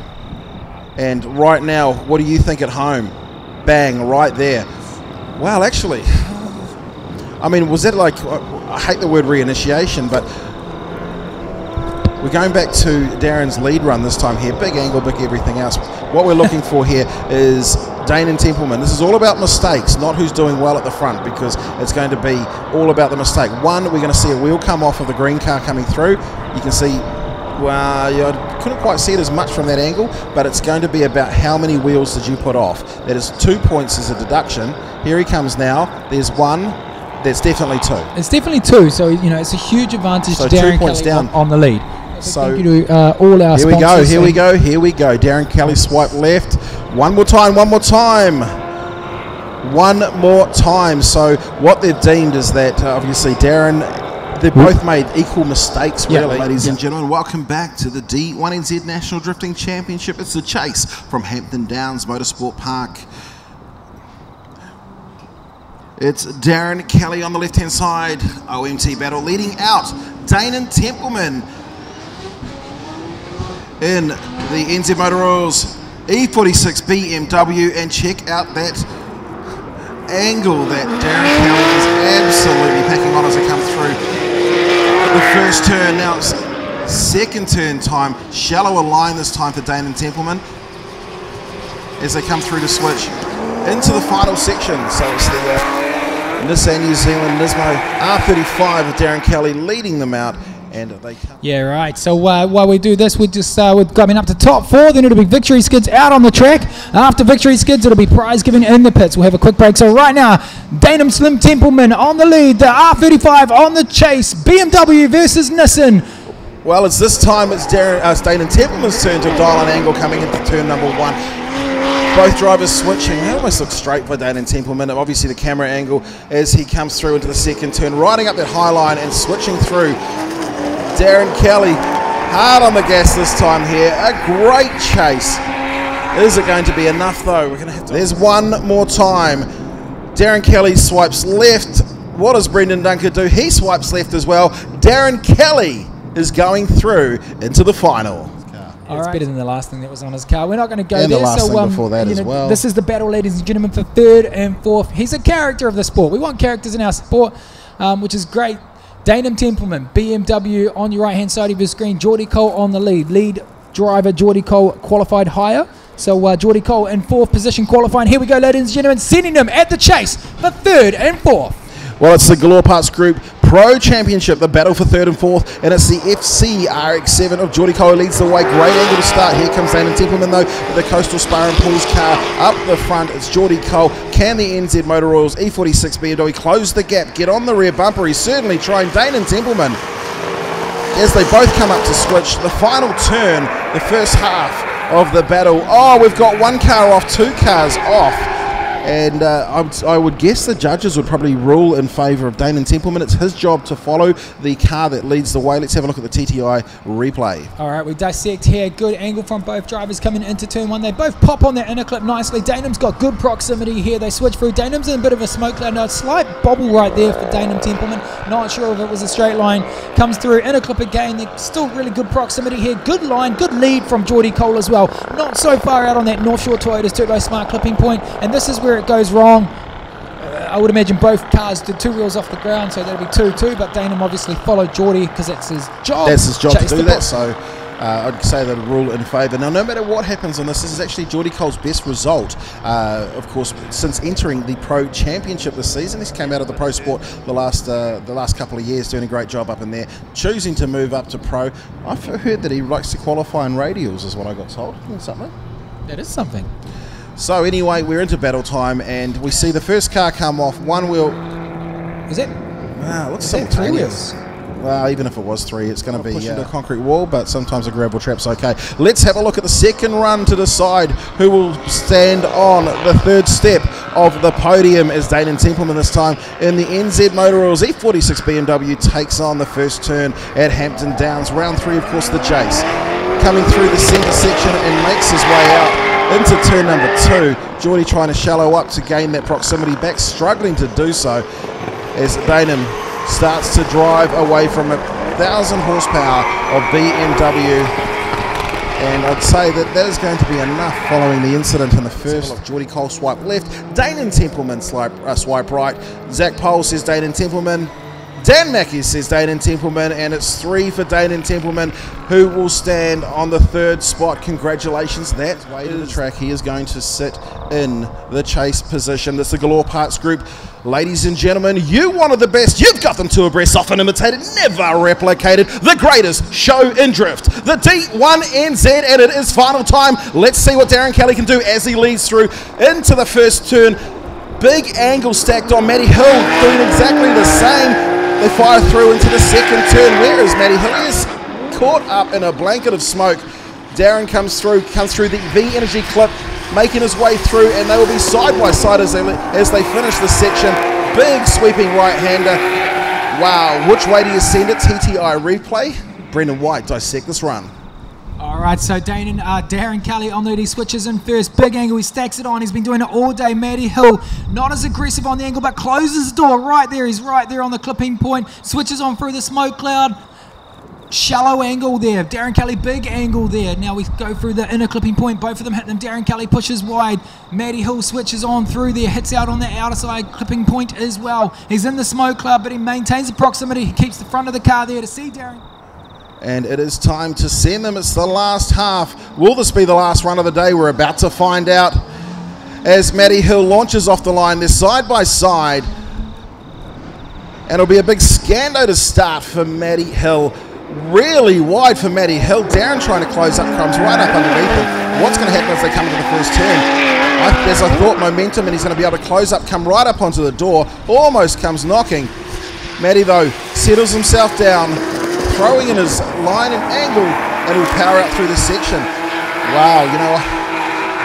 And right now, what do you think at home? Bang, right there. Well, actually, I mean, was that like, I hate the word reinitiation, but we're going back to Darren's lead run this time here. Big angle, big everything else. What we're looking for here is Damon Templeman. This is all about mistakes, not who's doing well at the front, because it's going to be all about the mistake. One, we're going to see a wheel come off of the green car coming through. You can see, well, I couldn't quite see it as much from that angle, but it's going to be about how many wheels did you put off. That is 2 points as a deduction. Here he comes now. There's one. There's definitely two. It's definitely two, so you know it's a huge advantage to Darren Kelly down on the lead. So thank you to all our sponsors. Here we go. Darren Kelly swipe left. One more time. So what they've deemed is that obviously Darren, they both made equal mistakes, really. Ladies and gentlemen, welcome back to the D1NZ National Drifting Championship. It's the chase from Hampton Downs Motorsport Park. It's Darren Kelly on the left-hand side. OMT battle leading out. Damon Templeman in the NZ Motor Oils E46 BMW, and check out that angle that Darren Kelly is absolutely packing on as it comes through the first turn. Now it's second turn time, shallower line this time for Damon Templeman as they come through to switch into the final section. So it's the Nissan New Zealand Nismo R35 with Darren Kelly leading them out. And they come. Yeah, right. So while we do this, we're coming up to top 4. Then it'll be victory skids out on the track. After victory skids, it'll be prize giving in the pits. We'll have a quick break. So right now, Damon Slim Templeman on the lead. The R35 on the chase. BMW versus Nissan. Well, it's this time it's Damon Templeman's turn to dial an angle coming into turn number 1. Both drivers switching. They almost look straight for Damon Templeman. Obviously the camera angle as he comes through into the second turn, riding up that high line and switching through. Darren Kelly hard on the gas this time here. A great chase. Is it going to be enough though? We're going to have to. There's one more time. Darren Kelly swipes left. What does Brendan Dunker do? He swipes left as well. Darren Kelly is going through into the final. It's better than the last thing that was on his car. We're not going to go there. And the last thing before that as well. This is the battle, ladies and gentlemen, for third and fourth. He's a character of the sport. We want characters in our sport, which is great. Damon Templeman, BMW on your right-hand side of your screen. Geordie Cole on the lead. Lead driver, Geordie Cole, qualified higher. So Geordie Cole in fourth position qualifying. Here we go, ladies and gentlemen, sending them at the chase for third and fourth. Well, it's the Galore Parts Group Pro Championship, the battle for third and fourth, and it's the FC RX7 of Geordie Cole leads the way. Great angle to start. Here comes Damon Templeman though, with the Coastal Spar and Pools car up the front. It's Geordie Cole. Can the NZ Motor Oils E46 BMW close the gap, get on the rear bumper? He's certainly trying. Damon Templeman, as they both come up to switch, the final turn, the first half of the battle. Oh, we've got one car off, two cars off. And I would guess the judges would probably rule in favour of Damon Templeman. It's his job to follow the car that leads the way. Let's have a look at the TTI replay. All right, we dissect here. Good angle from both drivers coming into turn 1. They both pop on their inner clip nicely. Danum's got good proximity here. They switch through. Danum's in a bit of a smoke cloud. Now, a slight bobble right there for Damon Templeman. Not sure if it was a straight line. Comes through. Inner clip again. They're still really good proximity here. Good line. Good lead from Geordie Cole as well. Not so far out on that North Shore Toyota's Turbo Smart clipping point. And this is where it goes wrong. I would imagine both cars did 2 wheels off the ground, so that'll be 2-2, but Danum obviously followed Geordie because that's his job. That's his job to do that, so I'd say that rule in favour. Now, no matter what happens on this is actually Geordie Cole's best result, of course, since entering the Pro Championship this season. This came out of the Pro Sport the last couple of years, doing a great job up in there, choosing to move up to Pro. I've heard that he likes to qualify in radials, is what I got told. Isn't that something? That is something. So anyway, we're into battle time, and we see the first car come off. One wheel. Is it? Wow, looks simultaneous. 3 wheels. Well, even if it was 3, it's going to be a concrete wall, but sometimes a gravel trap's okay. Let's have a look at the second run to decide who will stand on the third step of the podium as Damon Templeman this time in the NZ Motor Oils E46 BMW takes on the first turn at Hampton Downs. Round 3, of course, the chase. coming through the centre section and makes his way out into turn number 2. Geordie trying to shallow up to gain that proximity back, struggling to do so as Danon starts to drive away from 1,000 horsepower of BMW. And I'd say that is going to be enough following the incident in the first. Geordie Cole swipe left, Danon Templeman swipe right. Zach Pole says Danon Templeman. Dan Mackey says Danon Templeman, and it's 3 for Danon Templeman, who will stand on the 3rd spot. Congratulations. That way to the track, he is going to sit in the chase position. That's the Galore Parts Group. Ladies and gentlemen, you wanted the best. You've got them to abreast, often imitated, never replicated. The greatest show in drift. The D1NZ, and it is final time. Let's see what Darren Kelly can do as he leads through into the first turn. Big angle stacked on Matty Hill, doing exactly the same. They fire through into the second turn. Where is Matty Hill? He is caught up in a blanket of smoke. Darren comes through the V Energy clip, making his way through, and they will be side by side as they finish the section. Big sweeping right-hander. Wow, which way do you send it? TTI replay. Brendan White, dissect this run. All right, so Darren Kelly on the lead. He switches in first. Big angle. He stacks it on. He's been doing it all day. Matty Hill, not as aggressive on the angle, but closes the door right there. He's right there on the clipping point. Switches on through the smoke cloud. Shallow angle there. Darren Kelly, big angle there. Now we go through the inner clipping point. Both of them hit them. Darren Kelly pushes wide. Matty Hill switches on through there. Hits out on the outer side clipping point as well. He's in the smoke cloud, but he maintains the proximity. He keeps the front of the car there to see Darren. And it is time to send them. It's the last half. Will this be the last run of the day? We're about to find out. As Matty Hill launches off the line, they're side by side. And it'll be a big scando to start for Matty Hill. Really wide for Matty Hill. Darren trying to close up, comes right up underneath him. What's going to happen as they come into the first turn? As I thought, momentum, and he's going to be able to close up, come right up onto the door. Almost comes knocking. Matty, though, settles himself down, throwing in his line and angle, and he'll power out through this section. Wow, you know,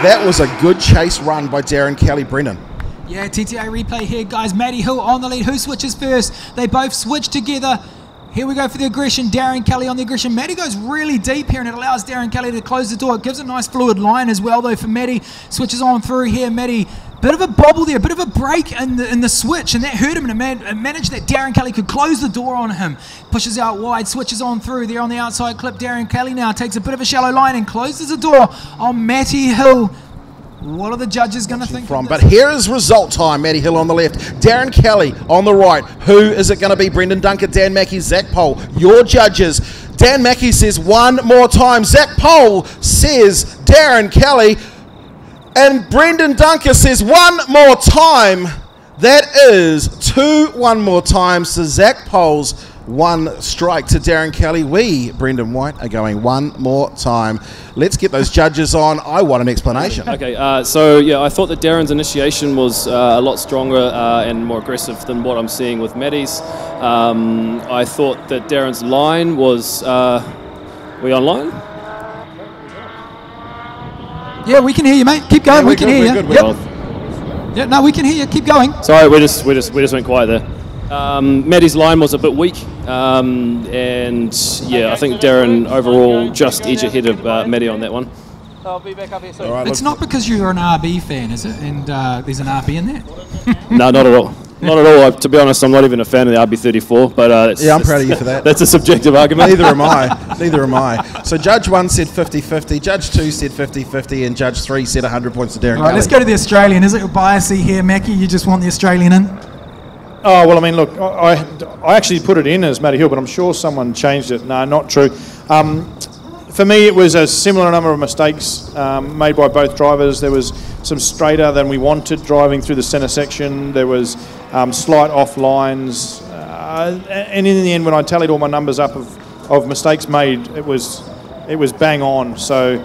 that was a good chase run by Darren Kelly. Brendan. Yeah, TTA replay here, guys. Matty Hill on the lead. Who switches first? They both switch together. Here we go for the aggression. Darren Kelly on the aggression. Matty goes really deep here, and it allows Darren Kelly to close the door. It gives a nice fluid line as well, though, for Matty. Switches on through here. Matty, bit of a bobble there, bit of a break in the switch, and that hurt him, and it managed that Darren Kelly could close the door on him. Pushes out wide, switches on through there on the outside clip. Darren Kelly now takes a bit of a shallow line and closes the door on Matty Hill. What are the judges going to think from? But here is result time. Matty Hill on the left, Darren Kelly on the right. Who is it going to be? Brendan Duncan, Dan Mackey, Zach Pole. Your judges. Dan Mackey says one more time. Zach Pole says Darren Kelly. And Brendan Duncan says one more time. That is 2 one more times to Zach Pole's 1 strike to Darren Kelly. We, Brendan White, are going one more time. Let's get those judges on. I want an explanation. Okay, so yeah, I thought that Darren's initiation was a lot stronger and more aggressive than what I'm seeing with Matty's. I thought that Darren's line was... we online? Yeah, we can hear you, mate. Keep going. Yeah, we can hear you. Yep. Yeah, no, we can hear you. Keep going. Sorry, we just went quiet there. Matty's line was a bit weak, and yeah, I think Darren overall just edge ahead of Matty on that one. I'll be back up here soon. Right, it's not because you're an RB fan, is it? And there's an RB in there? No, not at all. Not at all. To be honest, I'm not even a fan of the RB34, but yeah, I'm proud of you for that. That's a subjective argument. Neither am I. Neither am I. So Judge 1 said 50-50, Judge 2 said 50-50, and Judge 3 said 100 points to Darren Kelly. Right, let's go to the Australian. Is it biasy here, Mackie? You just want the Australian in? Oh, well, I mean, look, I actually put it in as Matty Hill, but I'm sure someone changed it. No, not true. For me, it was a similar number of mistakes made by both drivers. There was some straighter than we wanted driving through the centre section. There was slight off lines. And in the end, when I tallied all my numbers up of mistakes made, it was bang on. So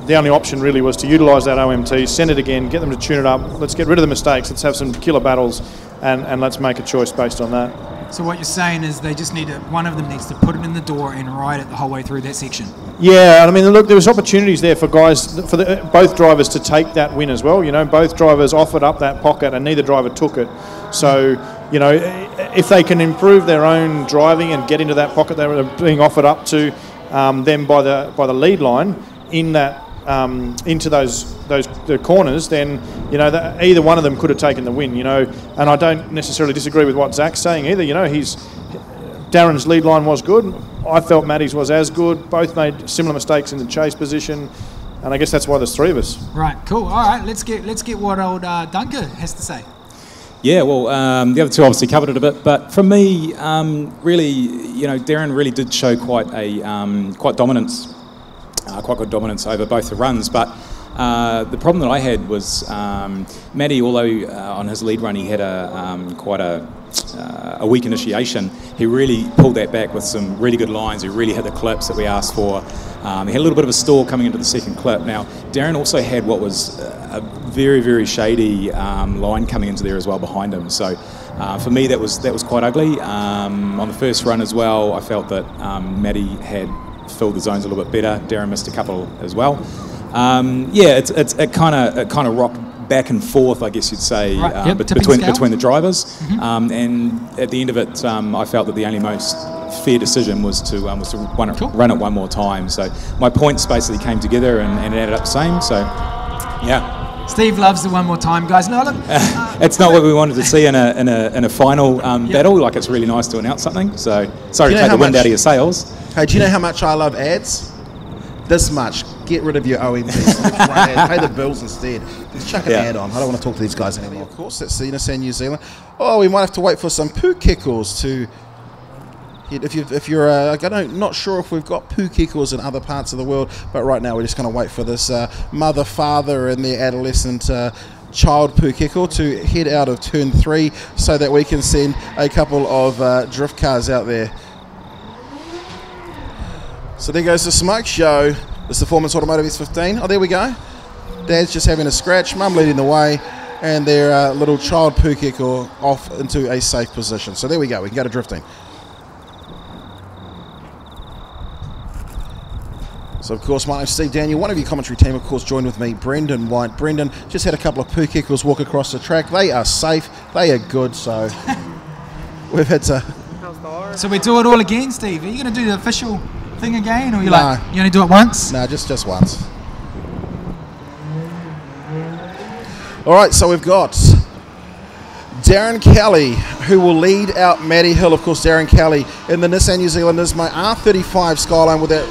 the only option really was to utilise that OMT, send it again, get them to tune it up. Let's get rid of the mistakes. Let's have some killer battles, and let's make a choice based on that. So what you're saying is they just need to, one of them needs to put it in the door and ride it the whole way through that section. Yeah, I mean, look, there was opportunities there for guys, for both drivers to take that win as well. You know, both drivers offered up that pocket and neither driver took it. So, you know, if they can improve their own driving and get into that pocket they were being offered up to, them by the lead line in that into the corners, then either one of them could have taken the win. And I don't necessarily disagree with what Zach's saying either. Darren's lead line was good. I felt Matty's was as good. Both made similar mistakes in the chase position, and I guess that's why there's three of us. Right, cool. All right, let's get what old Dunker has to say. Yeah, well, the other two obviously covered it a bit, but for me, really, Darren really did show quite good dominance over both the runs. But the problem that I had was Matty, although on his lead run he had quite a weak initiation, he really pulled that back with some really good lines. He really hit the clips that we asked for. He had a little bit of a stall coming into the second clip. Now, Darren also had what was a very, very shady line coming into there as well behind him. So for me, that was quite ugly. On the first run as well, I felt that Matty had filled the zones a little bit better. Darren missed a couple as well. It kind of rocked back and forth, I guess you'd say, right, between the drivers. Mm-hmm. And at the end of it, I felt that the only most fair decision was to run it one more time. So my points basically came together and added up the same. So, yeah. Steve loves the one more time, guys. No, look, it's not what we wanted to see in a final battle. Like, it's really nice to announce something. So sorry to take the wind out of your sails. Hey, do you know how much I love ads? This much. Get rid of your OMVs. Pay the bills instead. Just chuck an ad on. I don't want to talk to these guys anymore. Of course, that's Nissan New Zealand. Oh, we might have to wait for some pukekos to. If you're not sure if we've got pukekos in other parts of the world, but right now we're just going to wait for this mother, father, and their adolescent child pukeko to head out of turn 3, so that we can send a couple of drift cars out there. So there goes the smoke show. This Performance Automotive S15. Oh, there we go. Dad's just having a scratch. Mum leading the way. And their little child pukeko off into a safe position. So there we go. We can go to drifting. So, of course, my name's Steve Daniel. One of your commentary team, of course, joined with me, Brendan White. Brendan just had a couple of pukekos walk across the track. They are safe. They are good. So we've had to... So we do it all again, Steve? Are you going to do the official thing again, or you're you only do it once? No, just once. All right, so we've got Darren Kelly, who will lead out Matty Hill. Of course, Darren Kelly in the Nissan New Zealand Nismo R35 Skyline with that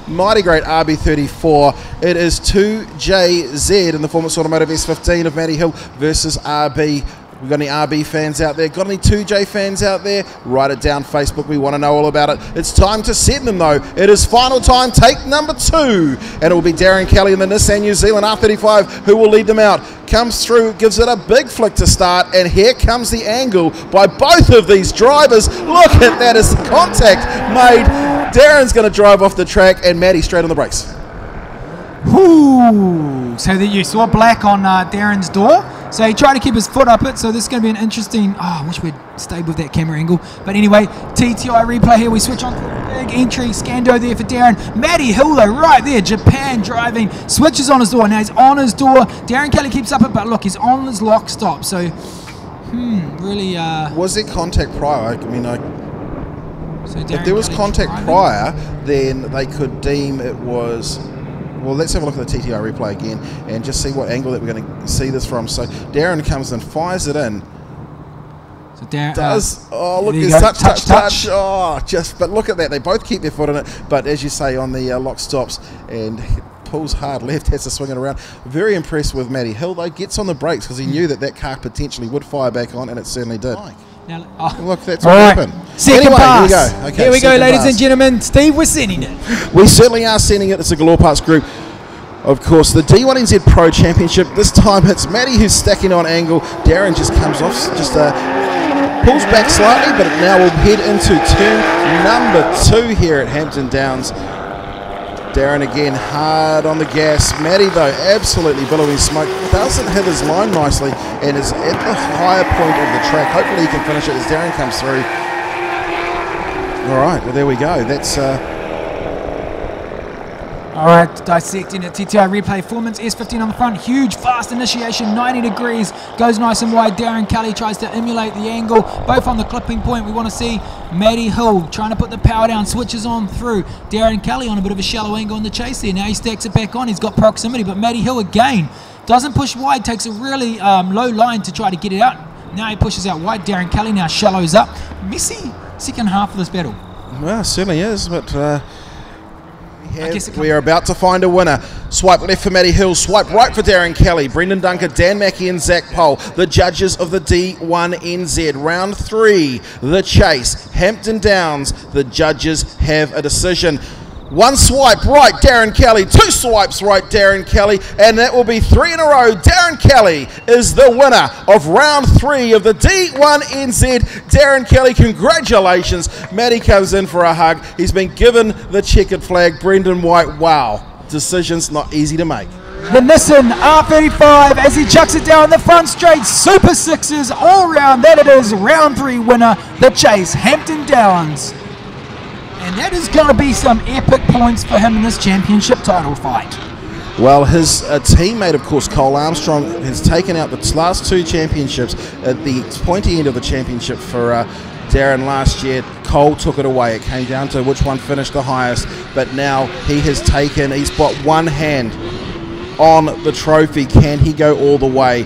mighty great RB34. It is 2JZ in the Performance Automotive S15 of Matty Hill versus RB. We've got any RB fans out there? Got any 2J fans out there? Write it down, Facebook. We want to know all about it. It's time to send them, though. It is final time, take number 2. And it will be Darren Kelly in the Nissan New Zealand R35 who will lead them out. Comes through, gives it a big flick to start. And here comes the angle by both of these drivers. Look at that as contact made. Darren's going to drive off the track and Matty straight on the brakes. Ooh, so that you saw black on Darren's door. So he tried to keep his foot up it, so this is going to be an interesting... Oh, I wish we'd stayed with that camera angle. But anyway, TTI replay here. We switch on to the big entry. Scando there for Darren. Matty Hill, though, right there. Japan driving. Switches on his door. Now he's on his door. Darren Kelly keeps up it, but look, he's on his lock stop. So, really... Was there contact prior? So if there was contact prior, then they could deem it was... Well, let's have a look at the TTI replay again and just see what angle that we're going to see this from. So Darren comes and fires it in. So Darren does. Oh, look, there's touch. Oh, but look at that. They both keep their foot in it. But as you say, on the lock stops and pulls hard left, has to swing it around. Very impressed with Matty Hill, though. Gets on the brakes because he knew that car potentially would fire back on, and it certainly did. Now, look, that's what happened. Second pass. Here we go. Okay, here we go, ladies and gentlemen. Steve, we're sending it. We certainly are sending it. It's a Galore Parts group. Of course, the D1NZ Pro Championship. This time it's Matty who's stacking on angle. Darren just comes off, pulls back slightly, but now we'll head into turn number 2 here at Hampton Downs. Darren again hard on the gas. Matty, though, absolutely billowing smoke. Doesn't hit his line nicely and is at the higher point of the track. Hopefully he can finish it as Darren comes through. All right, well, there we go. That's All right, dissecting it. TTI replay performance. S15 on the front. Huge, fast initiation. 90 degrees. Goes nice and wide. Darren Kelly tries to emulate the angle. Both on the clipping point. We want to see Matty Hill trying to put the power down. Switches on through. Darren Kelly on a bit of a shallow angle in the chase there. Now he stacks it back on. He's got proximity. But Matty Hill again doesn't push wide. Takes a really low line to try to get it out. Now he pushes out wide. Darren Kelly now shallows up. Messy second half of this battle. Well, it certainly is, but we are about to find a winner. Swipe left for Matty Hill, swipe right for Darren Kelly, Brendan Dunker, Dan Mackey and Zach Pohl, the judges of the D1NZ. Round 3, the chase, Hampton Downs. The judges have a decision. One swipe right, Darren Kelly. Two swipes right, Darren Kelly. And that will be 3 in a row. Darren Kelly is the winner of round 3 of the D1NZ. Darren Kelly, congratulations. Matty comes in for a hug. He's been given the checkered flag. Brendan White, wow. Decisions not easy to make. The Nissan R35 as he chucks it down the front straight. Super sixes all round. That it is. Round 3 winner, the chase, Hampton Downs. And that is going to be some epic points for him in this championship title fight. Well, his teammate, of course, Cole Armstrong, has taken out the last 2 championships at the pointy end of the championship for Darren last year. Cole took it away. It came down to which one finished the highest. But now he's got one hand on the trophy. Can he go all the way?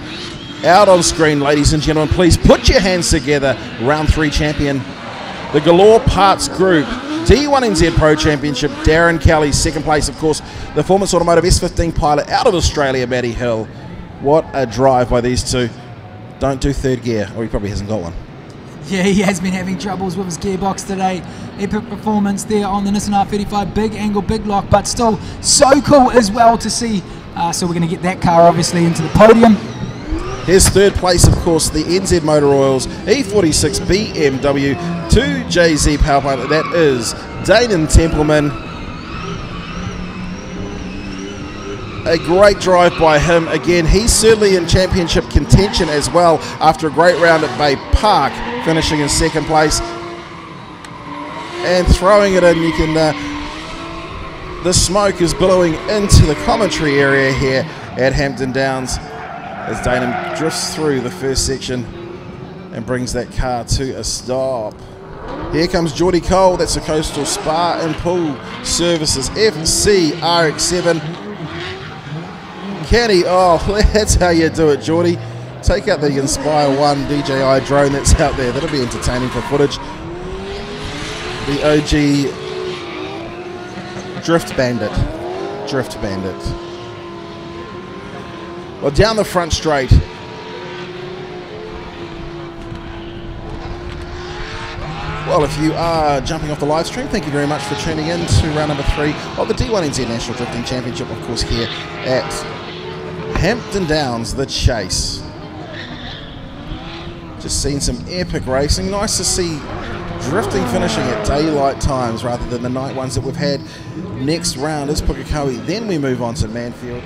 Out on screen, ladies and gentlemen, please put your hands together. Round 3 champion, the Galore Parts Group D1NZ Pro Championship, Darren Kelly. Second place, of course, the Performance Automotive S15 pilot out of Australia, Matty Hill. What a drive by these two. Don't do third gear, or he probably hasn't got one. Yeah, he has been having troubles with his gearbox today. Epic performance there on the Nissan R35. Big angle, big lock, but still so cool as well to see. So we're going to get that car obviously into the podium. Here's third place, of course, the NZ Motor Oils E46 BMW 2JZ power plant. That is Dayton Templeman. A great drive by him. Again, he's certainly in championship contention as well after a great round at Bay Park, finishing in second place. And throwing it in, you can... the smoke is billowing into the commentary area here at Hampton Downs as Dayton drifts through the first section and brings that car to a stop. Here comes Geordie Cole. That's the Coastal Spa and Pool Services FC RX-7. Kenny, oh, that's how you do it, Geordie. Take out the Inspire 1 DJI drone that's out there. That'll be entertaining for footage. The OG Drift Bandit. Well, down the front straight. Well, if you are jumping off the live stream, thank you very much for tuning in to round number 3 of the D1NZ National Drifting Championship, of course, here at Hampton Downs, the chase. Just seen some epic racing. Nice to see drifting finishing at daylight times rather than the night ones that we've had. Next round is Pukekohe. Then we move on to Manfield.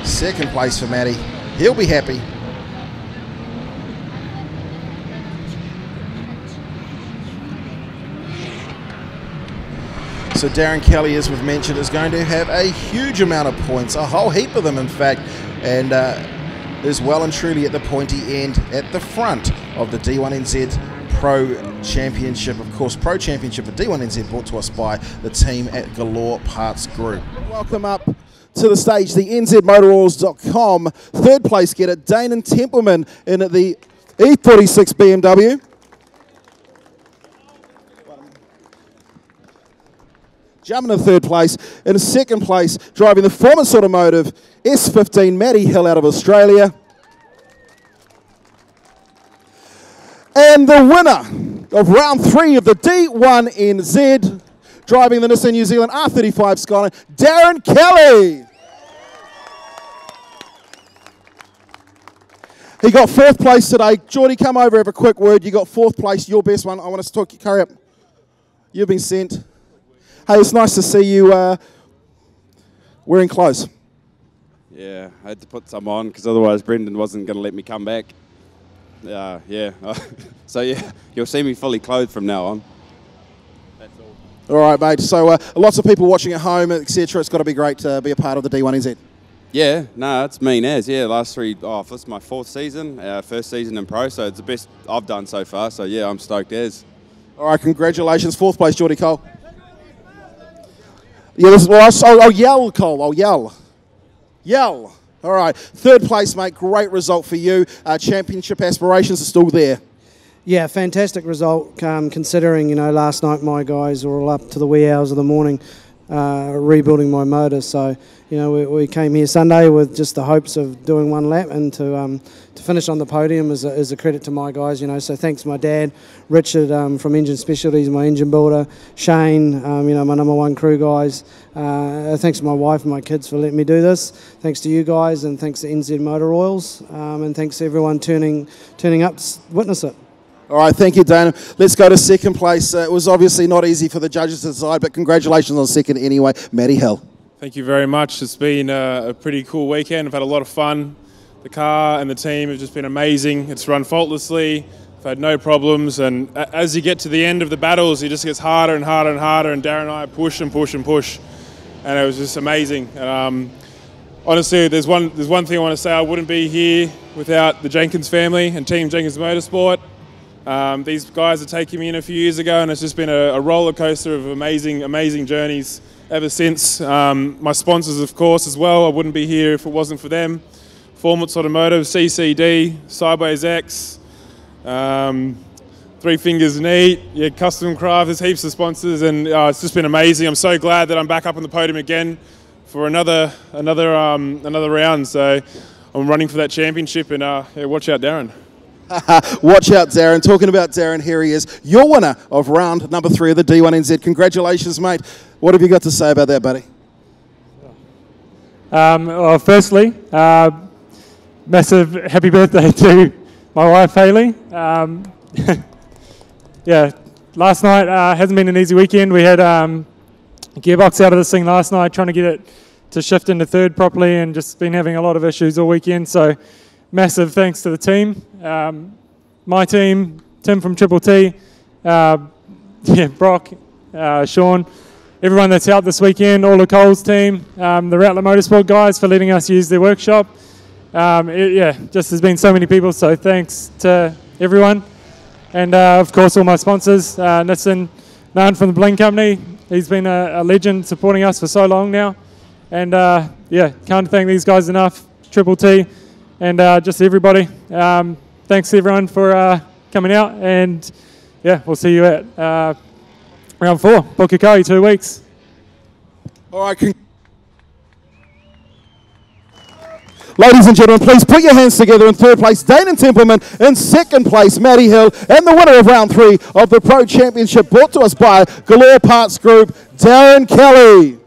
Second place for Matty. He'll be happy. So Darren Kelly, as we've mentioned, is going to have a huge amount of points, a whole heap of them in fact, and is well and truly at the pointy end at the front of the D1NZ Pro Championship. Of course, Pro Championship for D1NZ brought to us by the team at Galore Parts Group. Welcome up to the stage, the nzmotoroils.com third place getter, Dayton Templeman in the E46 BMW. Jumping to third place. In second place, driving the Performance Automotive S15, Matty Hill out of Australia. And the winner of round 3 of the D1NZ, driving the Nissan New Zealand R35 Skyline, Darren Kelly. He got 4th place today. Geordie, come over, have a quick word. You got 4th place, your best one. I want us to talk. Hurry up. You've been sent. Hey, it's nice to see you wearing clothes. Yeah, I had to put some on because otherwise Brendan wasn't going to let me come back. Yeah. So yeah, you'll see me fully clothed from now on. That's all. All right, mate. So lots of people watching at home, etc. It's got to be great to be a part of the D1NZ. Yeah, no, it's mean as. Yeah, last three, this is my 4th season, first season in pro, so it's the best I've done so far. So yeah, I'm stoked as. All right, congratulations. 4th place, Geordie Cole. Yeah, I'll yell, Cole. I'll yell. Yell. All right, 3rd place, mate. Great result for you. Championship aspirations are still there. Yeah, fantastic result considering, last night my guys were all up to the wee hours of the morning rebuilding my motor. So, we came here Sunday with just the hopes of doing 1 lap, and to finish on the podium is a credit to my guys, So thanks my dad, Richard from Engine Specialties, my engine builder, Shane, my number 1 crew guys. Thanks to my wife and my kids for letting me do this. Thanks to you guys, and thanks to NZ Motor Oils, and thanks to everyone turning up to witness it. All right, thank you, Dana. Let's go to 2nd place. It was obviously not easy for the judges to decide, but congratulations on 2nd anyway. Matty Hill. Thank you very much. It's been a pretty cool weekend. I've had a lot of fun. The car and the team have just been amazing. It's run faultlessly. I've had no problems. And as you get to the end of the battles, it just gets harder and harder and harder. And Darren and I push and push and push. And it was just amazing. Honestly, there's one thing I want to say. I wouldn't be here without the Jenkins family and Team Jenkins Motorsport. These guys are taking me in a few years ago, and it's just been a roller coaster of amazing journeys ever since. My sponsors, of course, as well. I wouldn't be here if it wasn't for them. Formats Automotive, CCD, Sideways X, 3 Fingers Neat, yeah, Custom Craft. There's heaps of sponsors, and it's just been amazing. I'm so glad that I'm back up on the podium again for another round. So I'm running for that championship, and yeah, watch out, Darren. Watch out, Darren. Talking about Darren, here he is, your winner of round number 3 of the D1NZ. Congratulations, mate. What have you got to say about that, buddy? Well, firstly, massive happy birthday to my wife, Hayley. Yeah, last night hasn't been an easy weekend. We had a gearbox out of this thing last night, trying to get it to shift into 3rd properly, and just been having a lot of issues all weekend. So massive thanks to the team, my team, Tim from Triple T, Brock, Sean, everyone that's out this weekend, all of Cole's team, the Rattler Motorsport guys for letting us use their workshop. Just there's been so many people, so thanks to everyone. And of course all my sponsors, Nitson Nan from the Bling Company, he's been a legend supporting us for so long now. And can't thank these guys enough, Triple T, and just everybody. Thanks everyone for coming out, and yeah, we'll see you at round 4, Pukekohe, 2 weeks. All right. Ladies and gentlemen, please put your hands together. In 3rd place, Dane Templeman. In 2nd place, Matty Hill. And the winner of round 3 of the Pro Championship, brought to us by Galore Parts Group, Darren Kelly.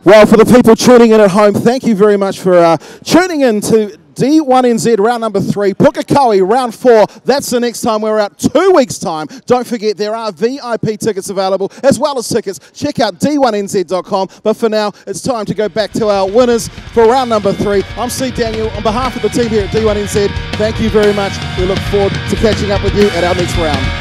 Well, for the people tuning in at home, thank you very much for tuning in to D1NZ round number 3, Pukekohe round 4. That's the next time. We're out 2 weeks' time. Don't forget, there are VIP tickets available as well as tickets. Check out D1NZ.com. But for now, it's time to go back to our winners for round number 3. I'm Steve Daniel. On behalf of the team here at D1NZ, thank you very much. We look forward to catching up with you at our next round.